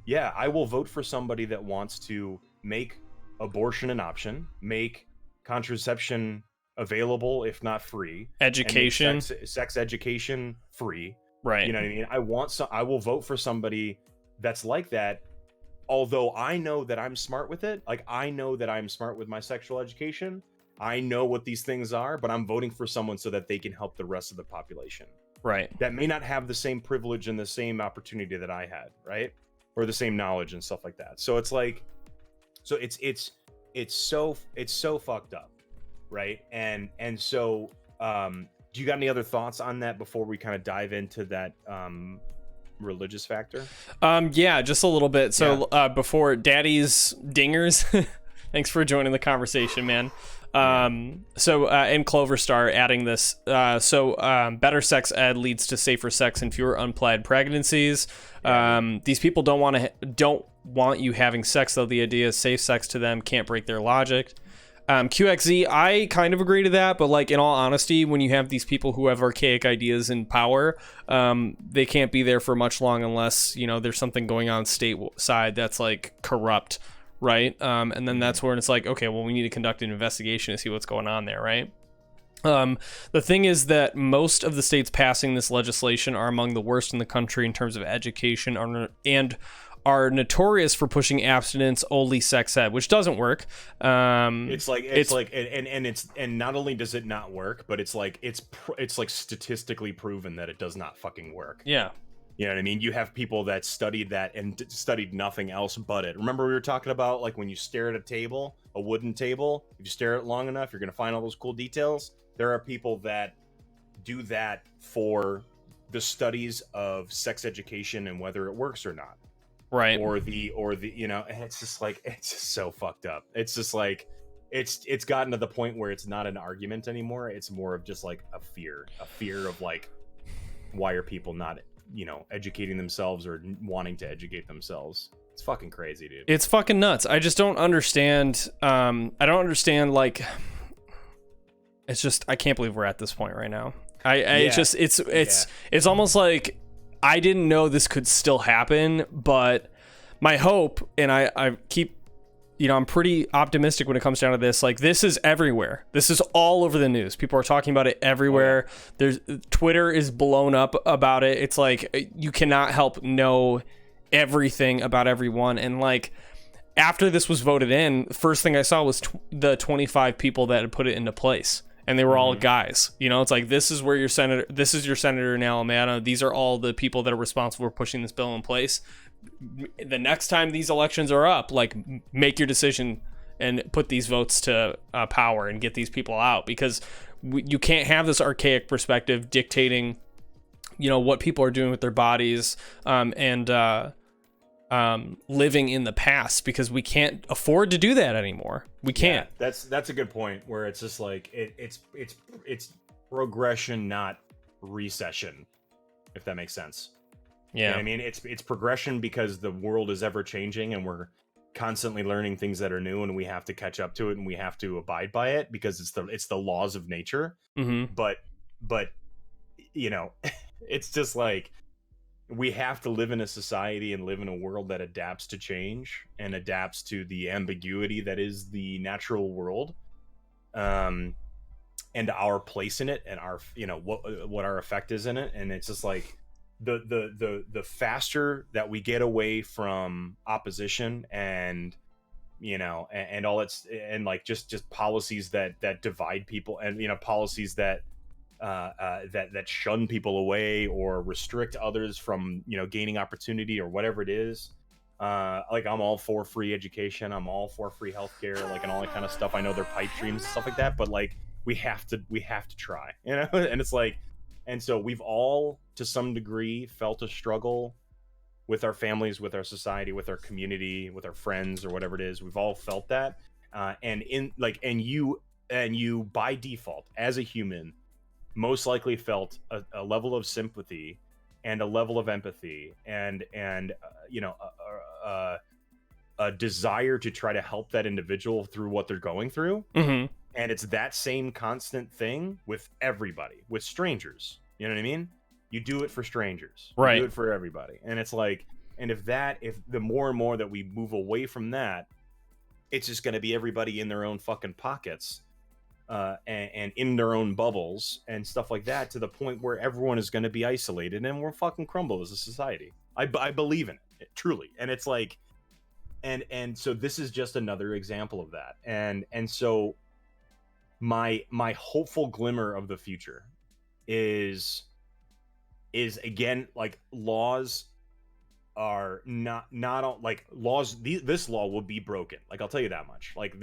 Yeah, I will vote for somebody that wants to make abortion an option, make contraception available, if not free, education, sex education free. Right. You know what I mean? I will vote for somebody that's like that. Although I know that I'm smart with it, like I know that I'm smart with my sexual education, I know what these things are, but I'm voting for someone so that they can help the rest of the population. Right. That may not have the same privilege and the same opportunity that I had, right? Or the same knowledge and stuff like that. So it's like, so it's so fucked up, right? And so do you got any other thoughts on that before we kind of dive into that religious factor? Yeah, just a little bit. So before Daddy's Dingers, thanks for joining the conversation, man. So in Clover Star adding this, better sex ed leads to safer sex and fewer unplanned pregnancies. These people don't want you having sex, though. The idea is safe sex to them can't break their logic. QXZ, I kind of agree to that, but like in all honesty, when you have these people who have archaic ideas in power, they can't be there for much long unless, you know, there's something going on stateside that's like corrupt, right? And then that's where it's like, okay, well, we need to conduct an investigation to see what's going on there, right? The thing is that most of the states passing this legislation are among the worst in the country in terms of education, and are notorious for pushing abstinence only sex ed, which doesn't work. It's not only does it not work, but it's like statistically proven that it does not fucking work. Yeah. You know what I mean? You have people that studied that and studied nothing else but it. Remember we were talking about like when you stare at a wooden table, if you stare at it long enough, you're going to find all those cool details. There are people that do that for the studies of sex education and whether it works or not. Right. Or the you know, and it's just so fucked up. It's just like it's gotten to the point where it's not an argument anymore. It's more of just like a fear of like, why are people not, you know, educating themselves or wanting to educate themselves? It's fucking crazy, dude. It's fucking nuts. I just don't understand. I don't understand, like, it's just, I can't believe we're at this point right now. It's almost like I didn't know this could still happen, but my hope, and I keep, you know, I'm pretty optimistic when it comes down to this. Like, this is everywhere. This is all over the news. People are talking about it everywhere. Twitter is blown up about it. It's like, you cannot help know everything about everyone. And like, after this was voted in, first thing I saw was the 25 people that had put it into place. And they were all guys. You know, it's like, this is your senator in Alabama. These are all the people that are responsible for pushing this bill in place. The next time these elections are up, like, make your decision and put these votes to power and get these people out, because you can't have this archaic perspective dictating, you know, what people are doing with their bodies, and living in the past, because we can't afford to do that anymore. We can't. Yeah, that's a good point, where it's just like it's progression, not recession, if that makes sense. Yeah. You know what I mean, it's progression because the world is ever changing and we're constantly learning things that are new, and we have to catch up to it and we have to abide by it because it's the laws of nature. Mm-hmm. But you know, it's just like, we have to live in a society and live in a world that adapts to change and adapts to the ambiguity that is the natural world. and our place in it, and our, you know, what our effect is in it. And it's just like the faster that we get away from opposition and, you know, and all it's, and like just policies that divide people, and, you know, policies that that shun people away or restrict others from, you know, gaining opportunity or whatever it is. Like, I'm all for free education, I'm all for free healthcare, like, and all that kind of stuff. I know they're pipe dreams and stuff like that, but like, we have to try, you know. And it's like, and so we've all to some degree felt a struggle with our families, with our society, with our community, with our friends, or whatever it is. We've all felt that, and in like, and you by default as a human most likely felt a level of sympathy and a level of empathy and you know, a desire to try to help that individual through what they're going through. Mm-hmm. And it's that same constant thing with everybody, with strangers. You know what I mean? You do it for strangers, Right? You do it for everybody. And it's like, and if the more and more that we move away from that, it's just going to be everybody in their own fucking pockets, and in their own bubbles and stuff like that, to the point where everyone is going to be isolated and we'll fucking crumble as a society. I believe in it, truly. And it's like, and so this is just another example of that. And so my hopeful glimmer of the future is again, like, laws are not like laws. This law will be broken. Like, I'll tell you that much. Like,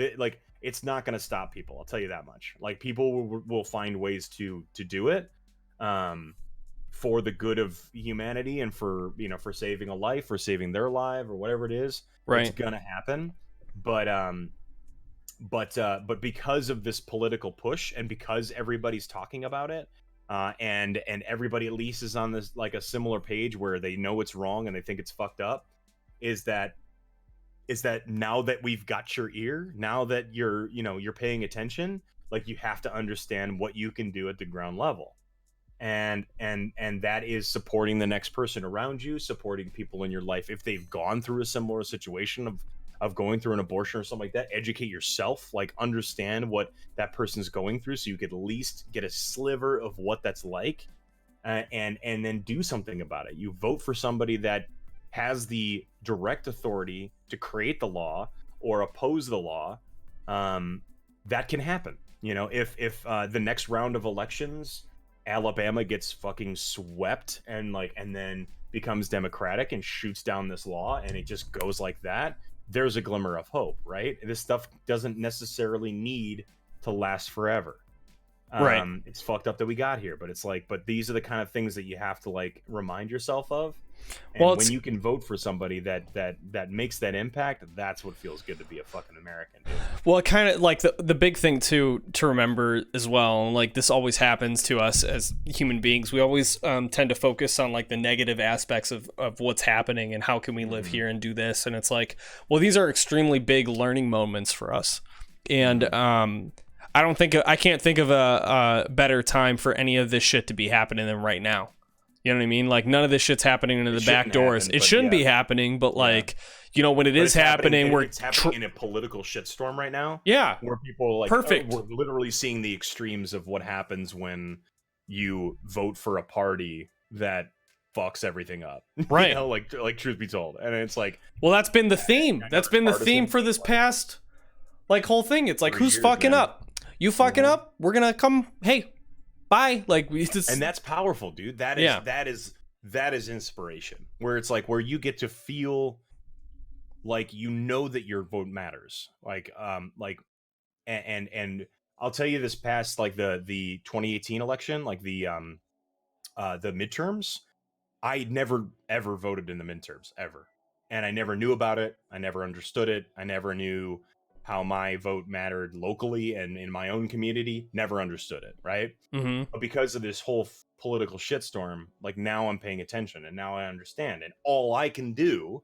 it's not going to stop people. I'll tell you that much. Like, people will find ways to do it, for the good of humanity, and for, you know, for saving a life, or saving their life, or whatever it is. Right. It's gonna happen. But because of this political push, and because everybody's talking about it, and everybody at least is on this, like, a similar page where they know it's wrong and they think it's fucked up, is that now that we've got your ear, now that you're paying attention, like, you have to understand what you can do at the ground level. And that is supporting the next person around you, supporting people in your life if they've gone through a similar situation of going through an abortion or something like that. Educate yourself, like, understand what that person's going through, so you could at least get a sliver of what that's like, and then do something about it. You vote for somebody that has the direct authority to create the law or oppose the law. That can happen. You know, if the next round of elections, Alabama gets fucking swept and then becomes democratic and shoots down this law, and it just goes like that, there's a glimmer of hope, right? This stuff doesn't necessarily need to last forever. Right. It's fucked up that we got here, but it's like, but these are the kind of things that you have to, like, remind yourself of. And Well, when you can vote for somebody that makes that impact, that's what feels good to be a fucking American, dude. Well, it kind of, like, the big thing to remember as well, like, this always happens to us as human beings. We always tend to focus on, like, the negative aspects of what's happening and how can we live here and do this. And it's like, well, these are extremely big learning moments for us. And I can't think of a better time for any of this shit to be happening than right now. You know what I mean? Like, none of this shit's happening into the back doors. It shouldn't be happening, but, like, you know, when it is happening, it's happening in a political shitstorm right now. Yeah. Where people are like, perfect. We're literally seeing the extremes of what happens when you vote for a party that fucks everything up. Right. You know, like truth be told. And it's like, well, that's been the theme. That's been the theme for this past, like, whole thing. It's like, who's fucking up? You fucking up? We're gonna come. Hey, bye. Like, we just, and that's powerful, dude. That is inspiration. Where it's like, where you get to feel like, you know, that your vote matters. And I'll tell you, this past, like, the 2018 election, like, the midterms, I never ever voted in the midterms ever, and I never knew about it. I never understood it. I never knew how my vote mattered locally and in my own community. Never understood it, right? mm-hmm. But because of this whole political shitstorm, like, now I'm paying attention and now I understand, and all I can do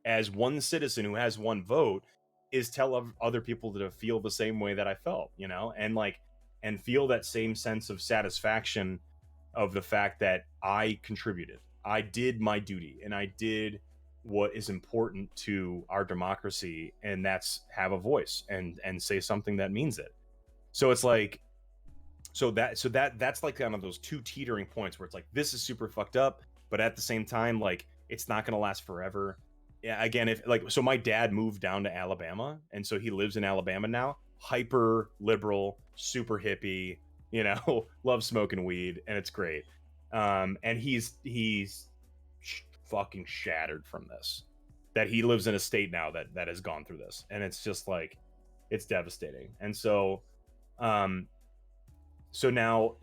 as one citizen who has one vote is tell other people to feel the same way that I felt, you know, and feel that same sense of satisfaction of the fact that I contributed. I did my duty, and I did what is important to our democracy, and that's have a voice and say something that means it. So it's like, that's like kind of those two teetering points where it's like, this is super fucked up, but at the same time, like, it's not going to last forever. Yeah. Again, if like, so my dad moved down to Alabama, and so he lives in Alabama now, hyper liberal, super hippie, you know, loves smoking weed, and it's great. And he's fucking shattered from this, that he lives in a state now that has gone through this, and it's just like, it's devastating. And so now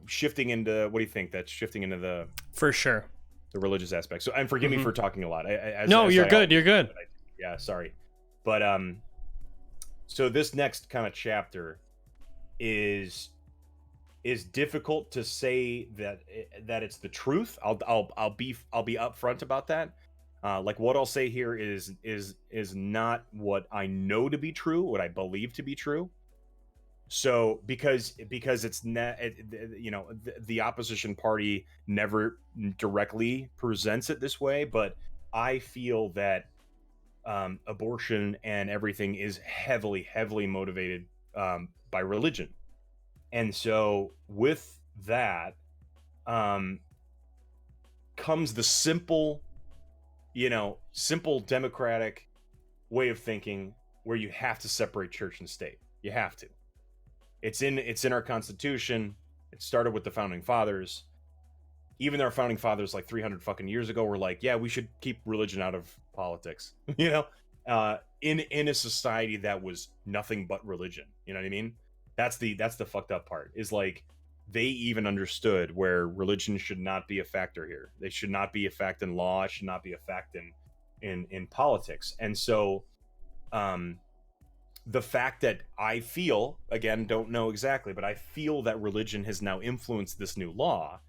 shifting into, what do you think, that's shifting into the, for sure, the religious aspect. So, and forgive me for talking a lot. You're good. You're good. Yeah, sorry. But so this next kind of chapter is difficult to say that it's the truth. I'll be upfront about that. Like, what I'll say here is not what I know to be true, what I believe to be true. So because it's not, you know, the opposition party never directly presents it this way, but I feel that abortion and everything is heavily motivated by religion. And so with that comes the simple democratic way of thinking, where you have to separate church and state. You have to. It's in our Constitution. It started with the founding fathers. Even our founding fathers, like 300 fucking years ago, were like, yeah, we should keep religion out of politics. You know, in a society that was nothing but religion. You know what I mean? That's the fucked up part, is like, they even understood where religion should not be a factor here. They should not be a fact in law. It should not be a fact in politics. And so, the fact that I feel, again, don't know exactly, but I feel that religion has now influenced this new law,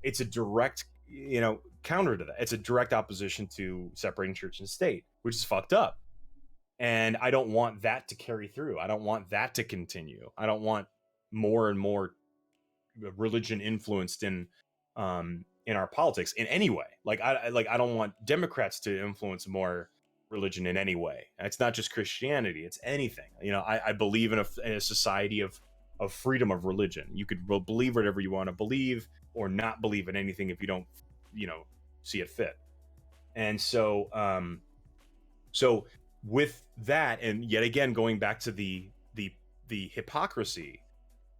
it's a direct, you know, counter to that. It's a direct opposition to separating church and state, which is fucked up. And I don't want that to carry through. I don't want that to continue. I don't want more and more religion influenced in our politics in any way. Like, I don't want Democrats to influence more religion in any way. It's not just Christianity, it's anything. You know, I believe in a society of freedom of religion. You could believe whatever you want to believe, or not believe in anything if you don't, you know, see it fit. And so so with that, and yet again going back to the hypocrisy,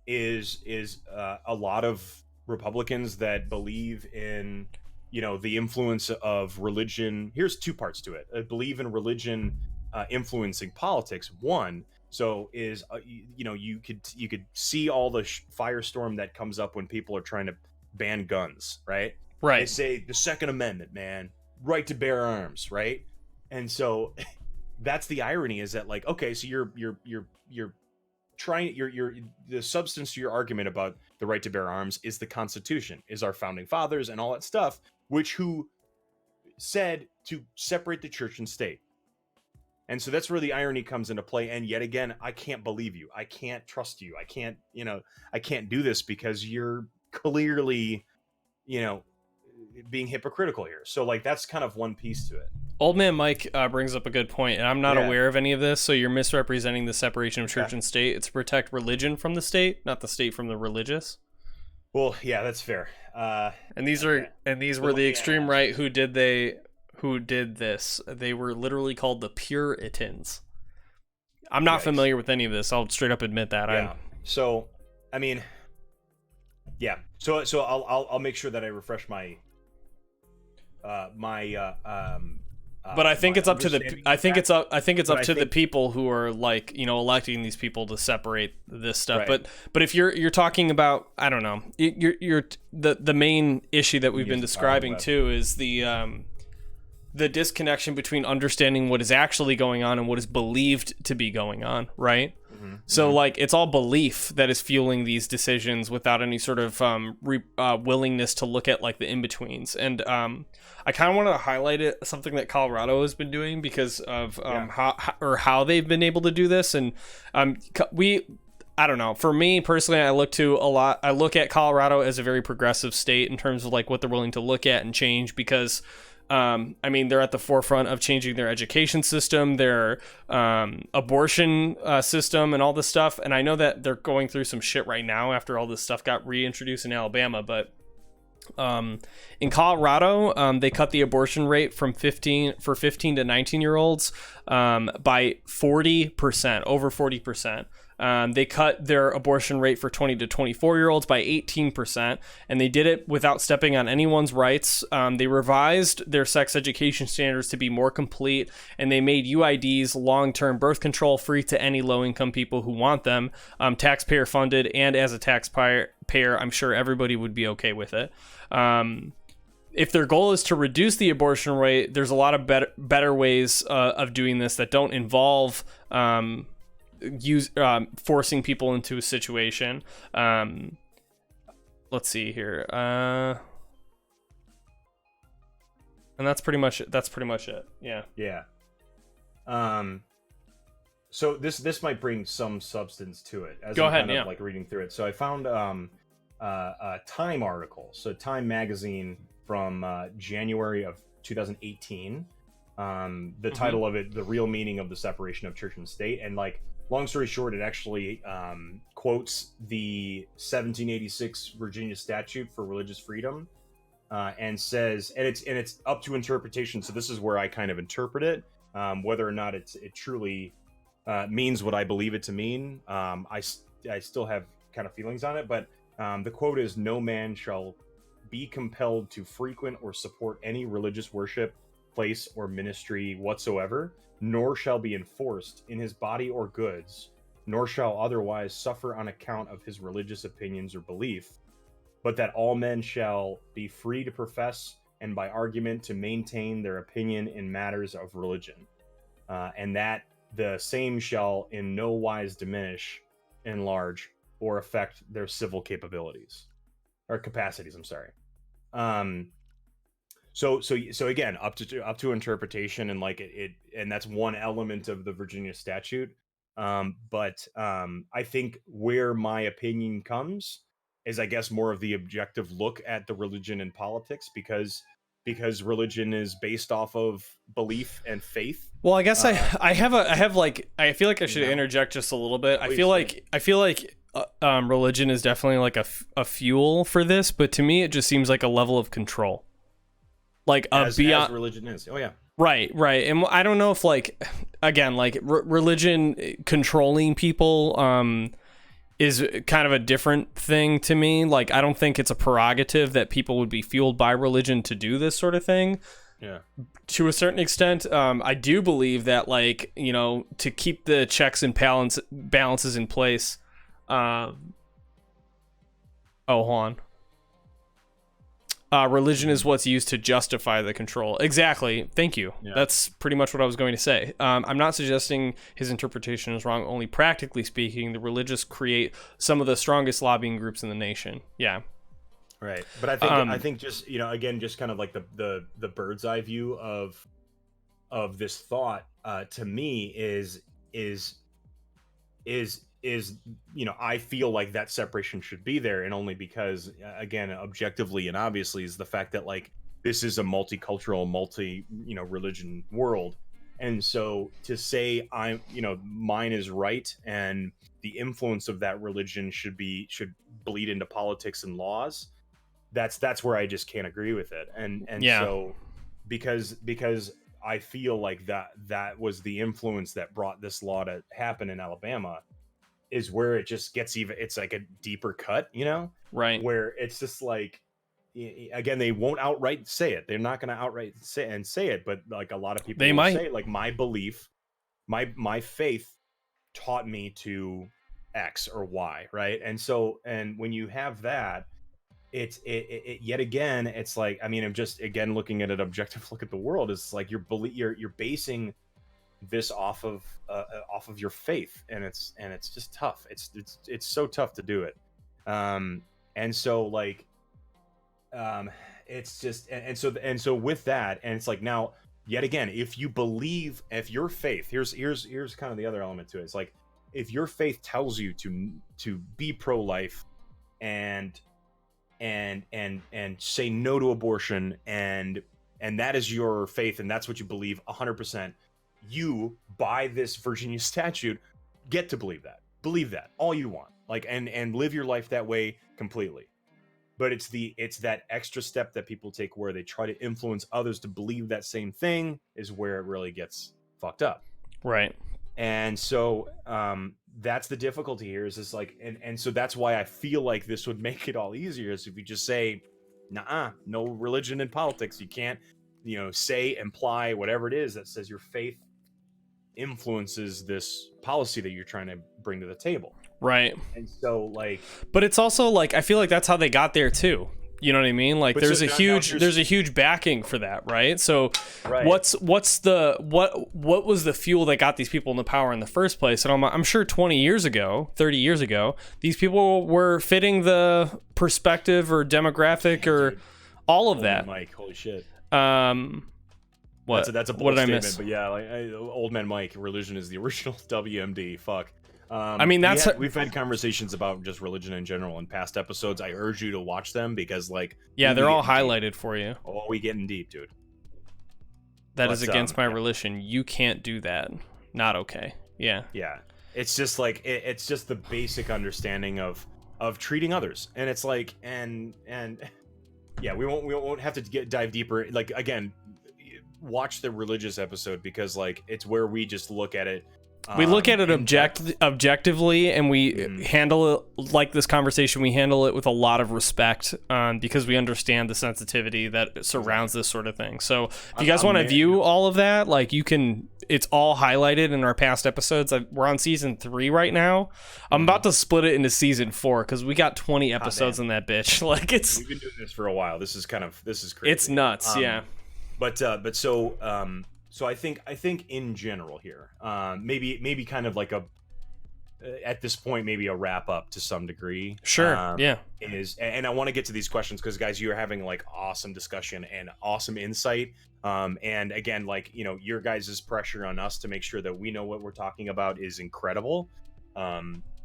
is a lot of Republicans that believe in, you know, the influence of religion. Here's two parts to it. I believe in religion influencing politics. One, so is you know, you could see all the firestorm that comes up when people are trying to ban guns, right? They say the Second Amendment, man, right to bear arms, right? And so that's the irony, is that, like, okay, so you're trying, you're the substance to your argument about the right to bear arms is the Constitution, is our founding fathers and all that stuff, who said to separate the church and state. And so that's where the irony comes into play. And yet again, I can't believe you. I can't trust you. I can't do this, because you're clearly, you know, being hypocritical here. So, like, that's kind of one piece to it. Old Man Mike brings up a good point, and I'm not aware of any of this, so you're misrepresenting the separation of church and state. It's to protect religion from the state, not the state from the religious. Well, yeah, that's fair. And these were the extreme right who did this. They were literally called the Puritans. I'm not familiar with any of this. I'll straight up admit that. Yeah. So, I mean, yeah. So I'll make sure that I refresh my but I think it's up to the people who are, like, you know, electing these people to separate this stuff. Right. But if you're talking about, I don't know, you're the main issue that we've been describing too is the disconnection between understanding what is actually going on and what is believed to be going on, right? Mm-hmm. So, like, it's all belief that is fueling these decisions without any sort of willingness to look at, like, the in-betweens. And I kind of want to highlight something that Colorado has been doing because of how they've been able to do this. And I don't know. For me personally, I look at Colorado as a very progressive state in terms of, like, what they're willing to look at and change, because I mean, they're at the forefront of changing their education system, their abortion system, and all this stuff. And I know that they're going through some shit right now after all this stuff got reintroduced in Alabama. But in Colorado, they cut the abortion rate from 15 to 19-year-olds by 40%, over 40%. They cut their abortion rate for 20 to 24-year-olds by 18%, and they did it without stepping on anyone's rights. They revised their sex education standards to be more complete, and they made UIDs, long-term birth control, free to any low-income people who want them, taxpayer-funded, and as a taxpayer, I'm sure everybody would be okay with it. If their goal is to reduce the abortion rate, there's a lot of better ways of doing this that don't involve forcing people into a situation. Let's see here, and that's pretty much it. Yeah. So this might bring some substance to it as Go I'm ahead. kind of like reading through it. So I found a Time article, so Time magazine from January of 2018. The title of it, "The Real Meaning of the Separation of Church and State," and like, long story short, it actually quotes the 1786 Virginia Statute for Religious Freedom, and says, and it's up to interpretation. So this is where I kind of interpret it, whether or not it truly means what I believe it to mean. I still have kind of feelings on it, but the quote is, "No man shall be compelled to frequent or support any religious worship, place, or ministry whatsoever, nor shall be enforced in his body or goods, nor shall otherwise suffer on account of his religious opinions or belief, but that all men shall be free to profess and by argument to maintain their opinion in matters of religion, and that the same shall in no wise diminish, enlarge, or affect their civil capabilities or capacities." I'm sorry. So again, up to interpretation, and like it and that's one element of the Virginia statute. But I think where my opinion comes is, I guess, more of the objective look at the religion and politics, because religion is based off of belief and faith. Well, I guess I feel like I should interject just a little bit. I feel like religion is definitely like a fuel for this, but to me it just seems like a level of control. Like as beyond religion is. Oh yeah. Right. And I don't know if, like, again, like religion controlling people is kind of a different thing to me. Like, I don't think it's a prerogative that people would be fueled by religion to do this sort of thing. Yeah. To a certain extent, I do believe that, like, you know, to keep the checks and balances in place. Hold on. Religion is what's used to justify the control. Exactly. Thank you. Yeah. That's pretty much what I was going to say. I'm not suggesting his interpretation is wrong. Only practically speaking, the religious create some of the strongest lobbying groups in the nation. Yeah. Right. But I think just, you know, again, just kind of like the bird's eye view of this thought, to me is, you know, I feel like that separation should be there, and only because, again, objectively and obviously, is the fact that, like, this is a multicultural, religion world. And so to say mine is right and the influence of that religion should bleed into politics and laws, that's where I just can't agree with it. And yeah. So because I feel like that was the influence that brought this law to happen in Alabama, is where it just gets it's like a deeper cut, you know? Right. Where it's just like, again, they won't outright say it. They're not going to outright say it, but like a lot of people will say, like, my belief, my faith taught me to X or Y, right? And so, and when you have that, it yet again, it's like, I mean, I'm just, again, looking at an objective look at the world, is like you're basing this off of your faith, and it's just tough. It's so tough to do it. And so, like, it's just, and so with that, and it's like, now, yet again, if your faith, here's kind of the other element to it. It's like, if your faith tells you to be pro-life and say no to abortion and and that is your faith, and that's what you believe 100%, you, by this Virginia statute, get to believe that all you want, like, and live your life that way completely. But it's that extra step that people take where they try to influence others to believe that same thing is where it really gets fucked up. Right. And so that's the difficulty here, is like, and so that's why I feel like this would make it all easier, is if you just say, nah, no religion in politics. You can't, say, imply, whatever it is that says your faith influences this policy that you're trying to bring to the table. Right. And so, like, but it's also like, I feel like that's how they got there too. You know what I mean? Like, there's a huge backing for that, right? So right. what was the fuel that got these people in the power in the first place? And I'm sure 20 years ago, 30 years ago, these people were fitting the perspective or demographic or all of that. Mike, holy shit. What? That's a bold statement, but yeah, like, old man Mike, religion is the original WMD. Fuck. I mean, we've had conversations about just religion in general in past episodes. I urge you to watch them because, like, they're all highlighted for you. Oh, we getting deep, dude. That is against my religion. You can't do that. Not okay. Yeah. Yeah. It's just like it's just the basic understanding of treating others, and it's like and yeah, we won't have to dive deeper. Like, again, watch the religious episode because, like, it's where we just look at it. We look at it objectively, and we handle it like this conversation. We handle it with a lot of respect because we understand the sensitivity that surrounds this sort of thing. So if you guys want to view all of that, like, you can, it's all highlighted in our past episodes. We're on season 3 right now. I'm about to split it into season 4 because we got 20 episodes in that bitch. Like, we've been doing this for a while. This is crazy. It's nuts. Yeah. But so I think in general here, maybe kind of like at this point, maybe a wrap up to some degree. Sure. Yeah. And I want to get to these questions because, guys, you are having, like, awesome discussion and awesome insight. And again, like, your guys' pressure on us to make sure that we know what we're talking about is incredible.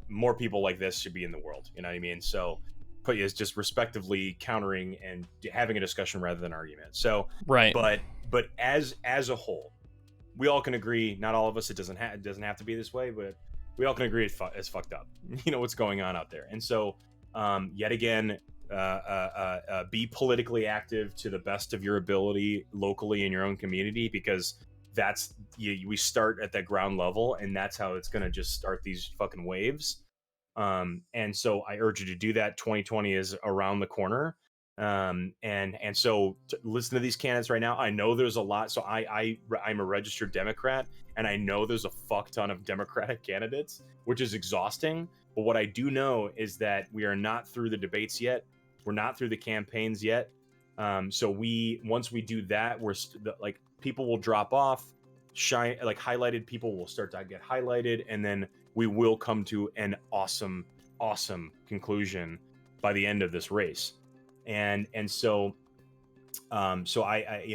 More people like this should be in the world. You know what I mean? So put you as just respectively countering and having a discussion rather than argument. So, right. But as a whole, we all can agree. Not all of us. It doesn't have to be this way, but we all can agree it's fucked up. What's going on out there. And so, yet again, be politically active to the best of your ability locally in your own community, because that's we start at that ground level, and that's how it's going to just start these fucking waves. And so I urge you to do that. 2020 is around the corner. And so listen to these candidates right now. I know there's a lot. So I'm a registered Democrat, and I know there's a fuck ton of Democratic candidates, which is exhausting. But what I do know is that we are not through the debates yet. We're not through the campaigns yet. So once we do that, like, people will drop off, highlighted people will start to get highlighted, and then we will come to an awesome conclusion by the end of this race. And so I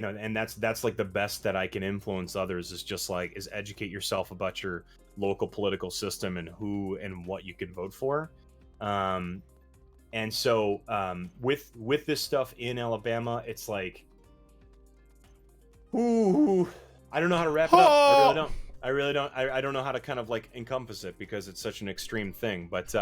and that's like the best that I can influence others is educate yourself about your local political system and who and what you can vote for. And so with this stuff in Alabama, it's like, ooh, I don't know how to wrap it up. I really don't. I don't know how to kind of, like, encompass it because it's such an extreme thing. But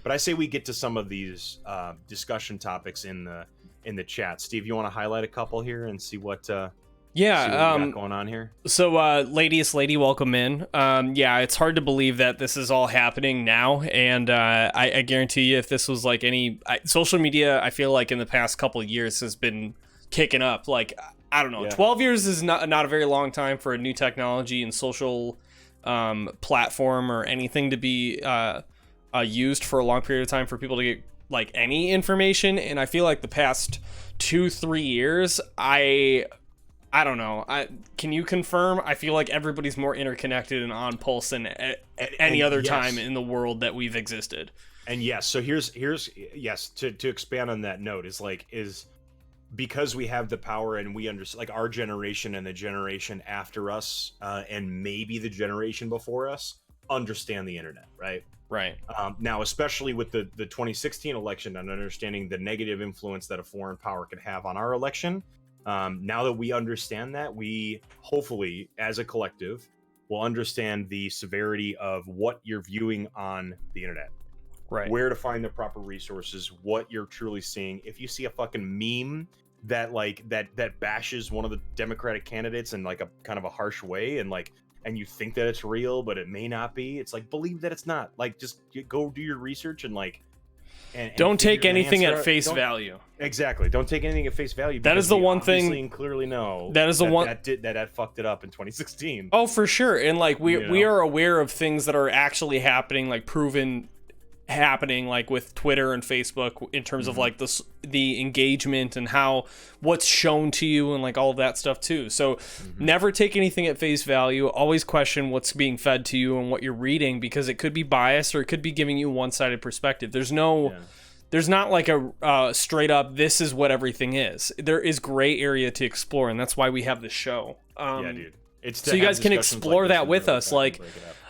I say we get to some of these discussion topics in the chat. Steve, you want to highlight a couple here and see what we got going on here? So lady, welcome in. It's hard to believe that this is all happening now, and I guarantee you, if this was like social media, I feel like in the past couple of years has been kicking up. Like, I don't know, yeah. 12 years is not a very long time for a new technology and social platform or anything to be used for a long period of time for people to get, like, any information. And I feel like the past 2-3 years, I don't know. Can you confirm? I feel like everybody's more interconnected and on pulse than any other time in the world that we've existed. And yes, so here's yes, to expand on that note, is because we have the power and we understand, like, our generation and the generation after us, and maybe the generation before us, understand the internet, right? Right. Now, especially with the 2016 election and understanding the negative influence that a foreign power can have on our election, Now that we understand that, we hopefully, as a collective, will understand the severity of what you're viewing on the internet. Right. Where to find the proper resources, what you're truly seeing. If you see a fucking meme that that bashes one of the Democratic candidates in like a kind of a harsh way, and you think that it's real, but it may not be, it's like, believe that it's not. Like, just go do your research and don't take anything at face value. Exactly. Don't take anything at face value. That is the one thing. And clearly know that is the one that fucked it up in 2016. Oh, for sure. And like we are aware of things that are actually happening, like proven happening, like with Twitter and Facebook, in terms of like the engagement and what's shown to you and like all of that stuff too. So never take anything at face value. Always question what's being fed to you and what you're reading, because it could be biased or it could be giving you a one-sided perspective. There's not like a straight up, this is what everything is. There is gray area to explore, and that's why we have this show. Yeah, dude. So you guys can explore that with us. Like,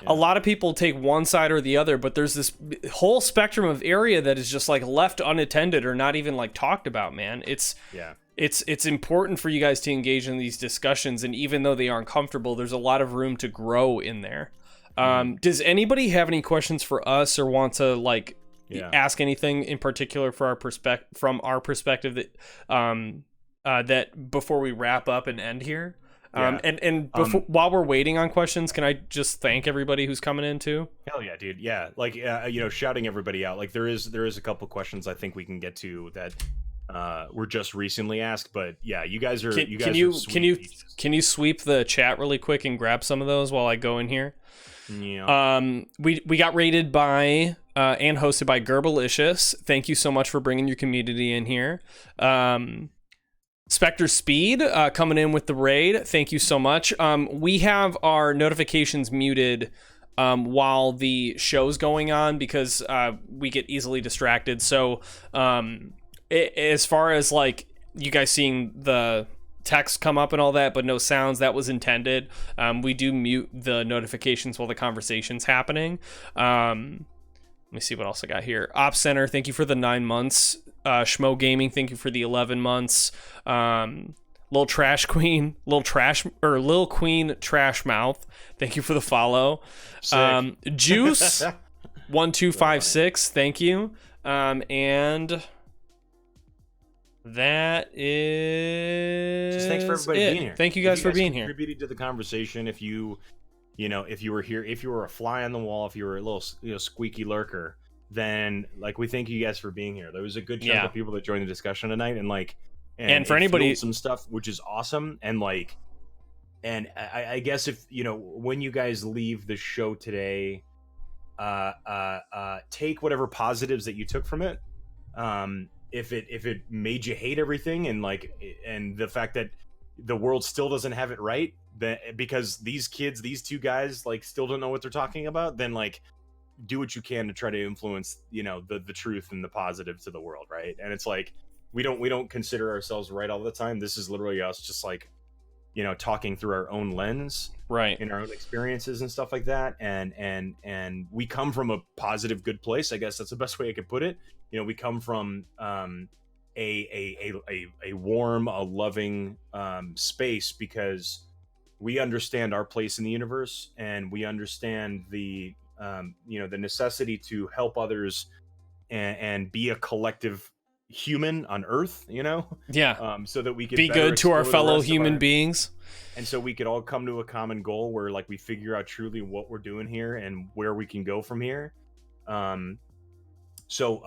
a lot of people take one side or the other, but there's this whole spectrum of area that is just like left unattended or not even like talked about, man. It's important for you guys to engage in these discussions, and even though they aren't comfortable, there's a lot of room to grow in there. Does anybody have any questions for us or want to like ask anything in particular for from our perspective that before we wrap up and end here? While we're waiting on questions, can I just thank everybody who's coming in too? Hell yeah, dude. Yeah, like shouting everybody out. Like there is a couple questions I think we can get to that were just recently asked, but yeah, you guys are. Can you sweep the chat really quick and grab some of those while I go in here? Yeah. We got rated by and hosted by Gerbalicious. Thank you so much for bringing your community in here. Spectre Speed coming in with the raid. Thank you so much. We have our notifications muted while the show's going on because we get easily distracted. So as far as like you guys seeing the text come up and all that, but no sounds, that was intended. We do mute the notifications while the conversation's happening. Let me see what else I got here. Ops Center, thank you for the 9 months. Schmo Gaming, thank you for the 11 months. Lil Queen Trash Mouth, thank you for the follow. Juice 1256, thank you. And that is just thanks for everybody being here. Thank you guys for being here. Contributed to the conversation. If you were here, if you were a fly on the wall, if you were a little squeaky lurker, then like we thank you guys for being here. There was a good chunk of people that joined the discussion tonight, and for anybody, some stuff which is awesome. And I guess if when you guys leave the show today, take whatever positives that you took from it. If it made you hate everything and the fact that the world still doesn't have it right, that because these two guys still don't know what they're talking about, then do what you can to try to influence the truth and the positive to the world, right? And it's we don't consider ourselves right all the time. This is literally us just talking through our own lens, right, in our own experiences and stuff like that, and we come from a positive, good place. I guess that's the best way I could put it. We come from a warm, a loving space because we understand our place in the universe, and we understand the necessity to help others and be a collective human on Earth, so that we can be good to our fellow human beings, and so we could all come to a common goal where we figure out truly what we're doing here and where we can go from here. So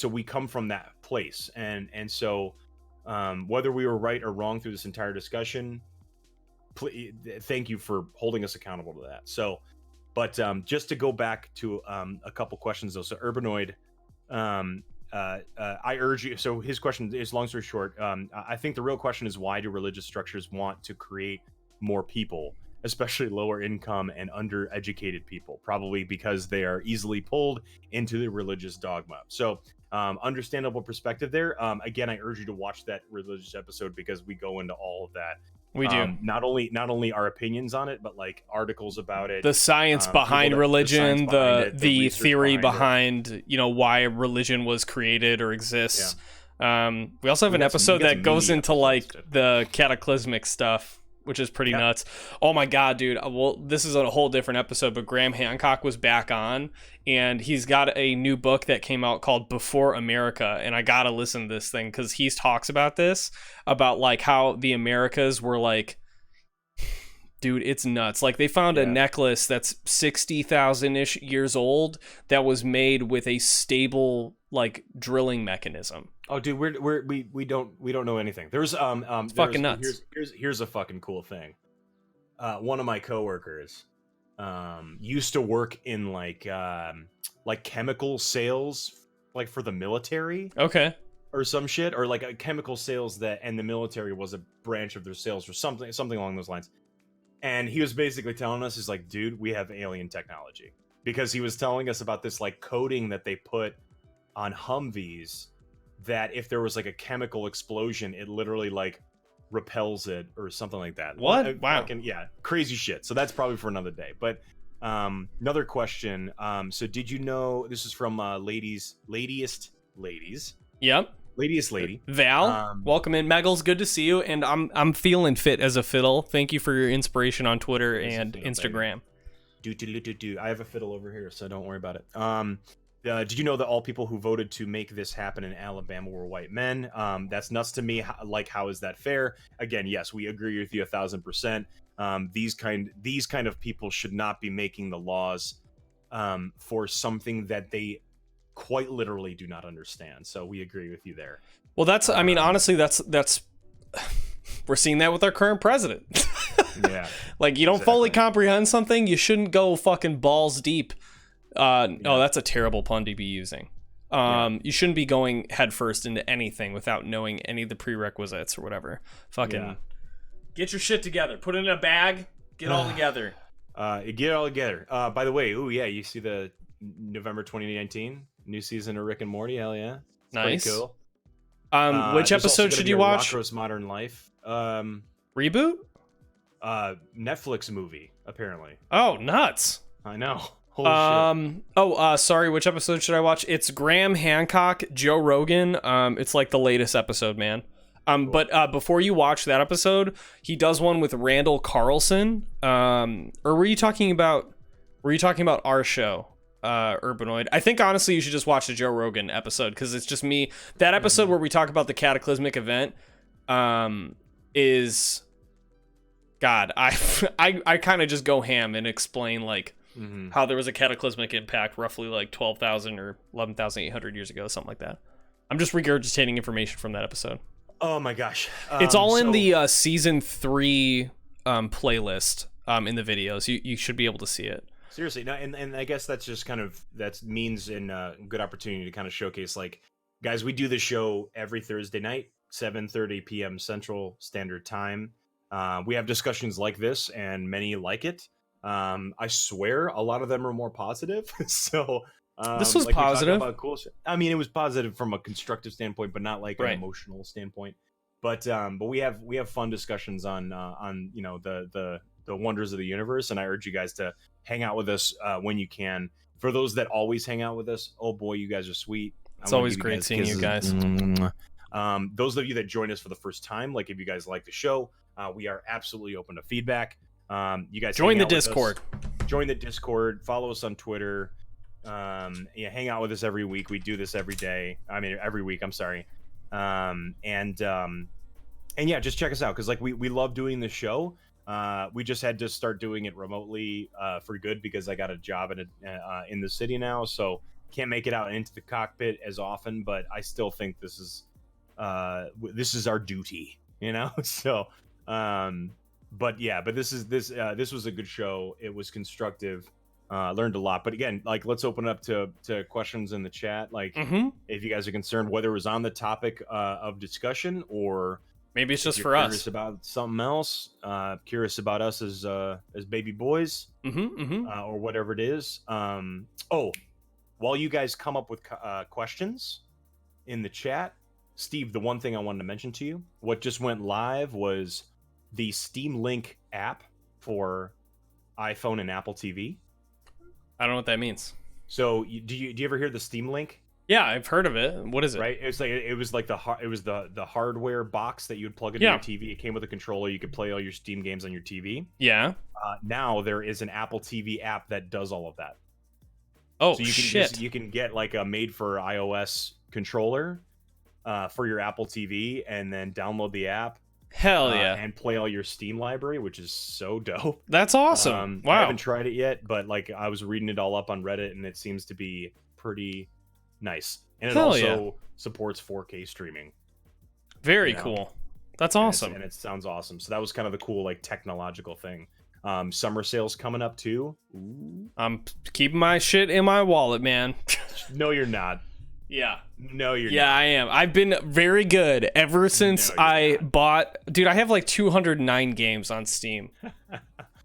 we come from that place, and so whether we were right or wrong through this entire discussion, thank you for holding us accountable to that. So, but just to go back to a couple questions though. So Urbanoid, I urge you. So his question is, long story short, I think the real question is, why do religious structures want to create more people, especially lower income and undereducated people? Probably because they are easily pulled into the religious dogma. So understandable perspective there. Again, I urge you to watch that religious episode because we go into all of that. We do not only our opinions on it, but articles about it, the science behind religion, the theory behind why religion was created or exists. We also have an episode that goes into like too. the cataclysmic stuff, which is pretty nuts. Oh my god, dude. Well, this is a whole different episode, but Graham Hancock was back on, and he's got a new book that came out called Before America, and I gotta listen to this thing because he talks about this, about like how the Americas were like, dude, it's nuts. Like they found a necklace that's 60,000-ish years old that was made with a stable like drilling mechanism. Oh, dude, we don't know anything. There's It's fucking nuts. Here's a fucking cool thing. One of my coworkers used to work in like chemical sales, like for the military. Okay. Or some shit, or like a chemical sales and the military was a branch of their sales or something along those lines. And he was basically telling us, he's like, dude, we have alien technology, because he was telling us about this like coating that they put on Humvees, that if there was like a chemical explosion, it literally like repels it or something like that. What? Wow. Crazy shit. So that's probably for another day. But another question. So did you know, this is from Ladies. Yep. Ladiest lady. Val, welcome in. Meggles, good to see you. And I'm feeling fit as a fiddle. Thank you for your inspiration on Twitter and Instagram. I have a fiddle over here, so don't worry about it. Did you know that all people who voted to make this happen in Alabama were white men? That's nuts to me. How is that fair? Again, yes, we agree with you 1,000%. These kind of people should not be making the laws for something that they quite literally do not understand. So we agree with you there. Well, I mean, honestly, that's we're seeing that with our current president. Yeah. Like, you don't fully comprehend something, you shouldn't go fucking balls deep. Oh, that's a terrible pun to be using. You shouldn't be going headfirst into anything without knowing any of the prerequisites or whatever. Fucking get your shit together. Put it in a bag. Get all together. Get it all together. By the way, you see the November 2019 new season of Rick and Morty? Hell yeah. It's nice. Pretty cool. Which episode should you watch? Rocko's Modern Life. Reboot? Netflix movie, apparently. Oh, nuts. I know. Holy shit. Sorry, which episode should I watch? It's Graham Hancock, Joe Rogan. It's like the latest episode, man. Cool. But before you watch that episode, he does one with Randall Carlson. Or were you talking about our show, Urbanoid? I think honestly you should just watch the Joe Rogan episode, because it's just me. That episode where we talk about the cataclysmic event is God. I kind of just go ham and explain like how there was a cataclysmic impact roughly like 12,000 or 11,800 years ago, something like that. I'm just regurgitating information from that episode. Oh my gosh. It's all in the season 3 playlist in the videos. You should be able to see it. Seriously. No, and I guess that's just kind of, that means in a good opportunity to kind of showcase, like, guys, we do the show every Thursday night, 7:30 p.m. Central Standard Time. We have discussions like this, and many like it. I swear a lot of them are more positive. So this was like positive. about cool shit. I mean, it was positive from a constructive standpoint, but not like an emotional standpoint. But we have fun discussions on the wonders of the universe, and I urge you guys to hang out with us when you can. For those that always hang out with us, oh boy, you guys are sweet. It's always great seeing you guys. Those of you that join us for the first time, like, if you guys like the show, we are absolutely open to feedback. You guys join the Discord. Join the Discord. Follow us on Twitter. Hang out with us every week. We do this every week. I'm sorry. And just check us out, because like we love doing the show. We just had to start doing it remotely for good, because I got a job in the city now, so can't make it out into the cockpit as often. But I still think this is our duty, So, but this was a good show. It was constructive. Learned a lot. But again, like, let's open it up to questions in the chat. Like, if you guys are concerned, whether it was on the topic of discussion, or maybe it's just for us. Curious about something else. Curious about us as baby boys, or whatever it is. While you guys come up with questions in the chat, Steve, the one thing I wanted to mention to you, what just went live was the Steam Link app for iPhone and Apple TV. I don't know what that means. So do you ever hear the Steam Link? Yeah, I've heard of it. What is it? Right? It was like the hardware box that you would plug into your TV. It came with a controller. You could play all your Steam games on your TV. Yeah. Now there is an Apple TV app that does all of that. Oh, so you can get like a made for iOS controller for your Apple TV, and then download the app. Hell yeah. And play all your Steam library, which is so dope. That's awesome. Wow. I haven't tried it yet, but like I was reading it all up on Reddit, and it seems to be pretty nice. And it also supports 4K streaming. Very cool. That's awesome. And it sounds awesome. So that was kind of the cool like technological thing. Summer sales coming up too. Ooh. I'm keeping my shit in my wallet, man. No, you're not. Yeah. No, you're not. Yeah, I am. I've been very good ever since I bought... Dude, I have like 209 games on Steam.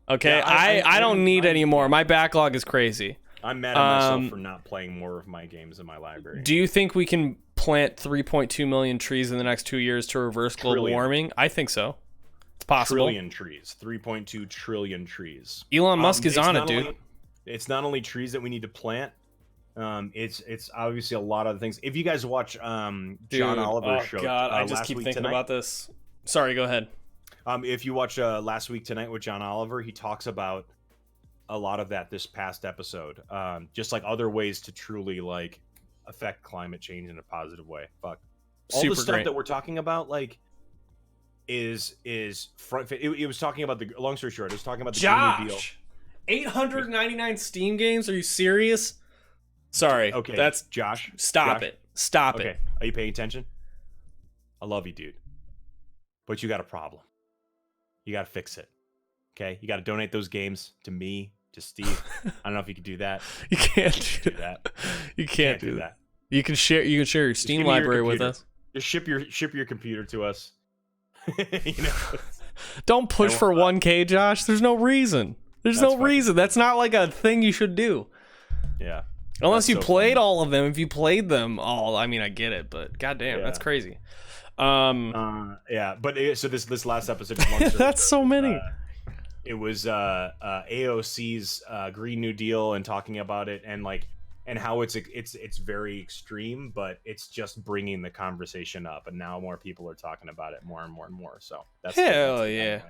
Okay? Yeah, I don't need any more. My backlog is crazy. I'm mad at myself for not playing more of my games in my library. Do you think we can plant 3.2 million trees in the next 2 years to reverse global warming? I think so. It's possible. Trillion trees. 3.2 trillion trees. Elon Musk is on it, dude. It's not only trees that we need to plant. It's obviously a lot of things. If you guys watch John Oliver's show, God, I just keep thinking about this. Sorry, go ahead. If you watch Last Week Tonight with John Oliver, he talks about a lot of that this past episode. Just like other ways to truly like affect climate change in a positive way. Fuck. All the stuff that we're talking about, like, is front. It was talking about the long story short. It was talking about the Green New Deal. 899 Steam games? Are you serious? Sorry. Okay. That's Josh. Stop it. Stop it. Are you paying attention? I love you, dude. But you got a problem. You got to fix it. Okay? You got to donate those games to me, to Steve. I don't know if you can do that. You can't do that. You can't do that. You can share your Steam library with us. Just ship your computer to us. You know. Don't push for 1K, Josh. There's no reason. There's no reason. That's not like a thing you should do. Yeah. Unless you played all of them. If you played them all, I mean, I get it, but goddamn, that's crazy. Yeah, but so this last episode, that's so many. It was AOC's Green New Deal and talking about it and how it's very extreme, but it's just bringing the conversation up, and now more people are talking about it more and more and more. So that's hell yeah.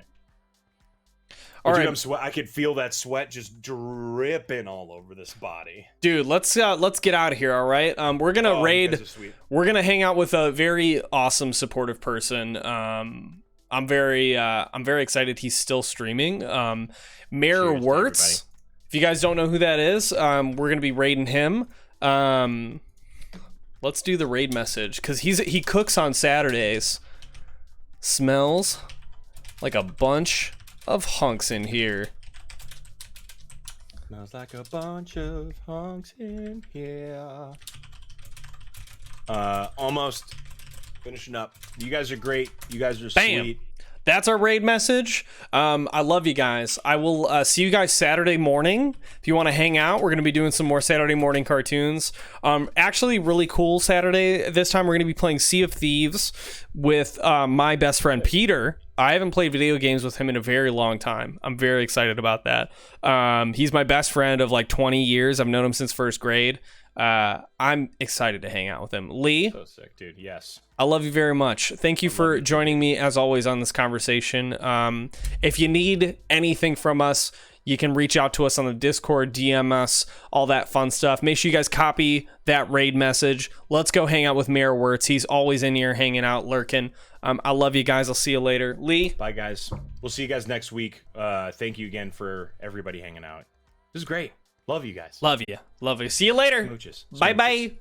All right, I could feel that sweat just dripping all over this body. Dude, let's get out of here. All right, we're gonna raid. We're gonna hang out with a very awesome, supportive person. I'm very excited. He's still streaming. Mayor Wirtz. If you guys don't know who that is, we're gonna be raiding him. Let's do the raid message because he cooks on Saturdays. Smells like a bunch of hunks in here. Smells like a bunch of hunks in here. Almost finishing up. You guys are great. You guys are sweet. That's our raid message. I love you guys. I will see you guys Saturday morning. If you want to hang out, we're going to be doing some more Saturday morning cartoons. Actually, really cool Saturday. This time we're going to be playing Sea of Thieves with my best friend Peter. I haven't played video games with him in a very long time. I'm very excited about that. He's my best friend of like 20 years. I've known him since first grade. I'm excited to hang out with him. Lee, so sick, dude. Yes, I love you very much. Thank you for joining me as always on this conversation. If you need anything from us, you can reach out to us on the Discord, DM us, all that fun stuff. Make sure you guys copy that raid message. Let's go hang out with Mayor Wirtz. He's always in here hanging out, lurking. I love you guys. I'll see you later. Lee, bye guys. We'll see you guys next week. Thank you again for everybody hanging out. This is great. Love you guys. Love you. See you later. Smooches. Bye-bye.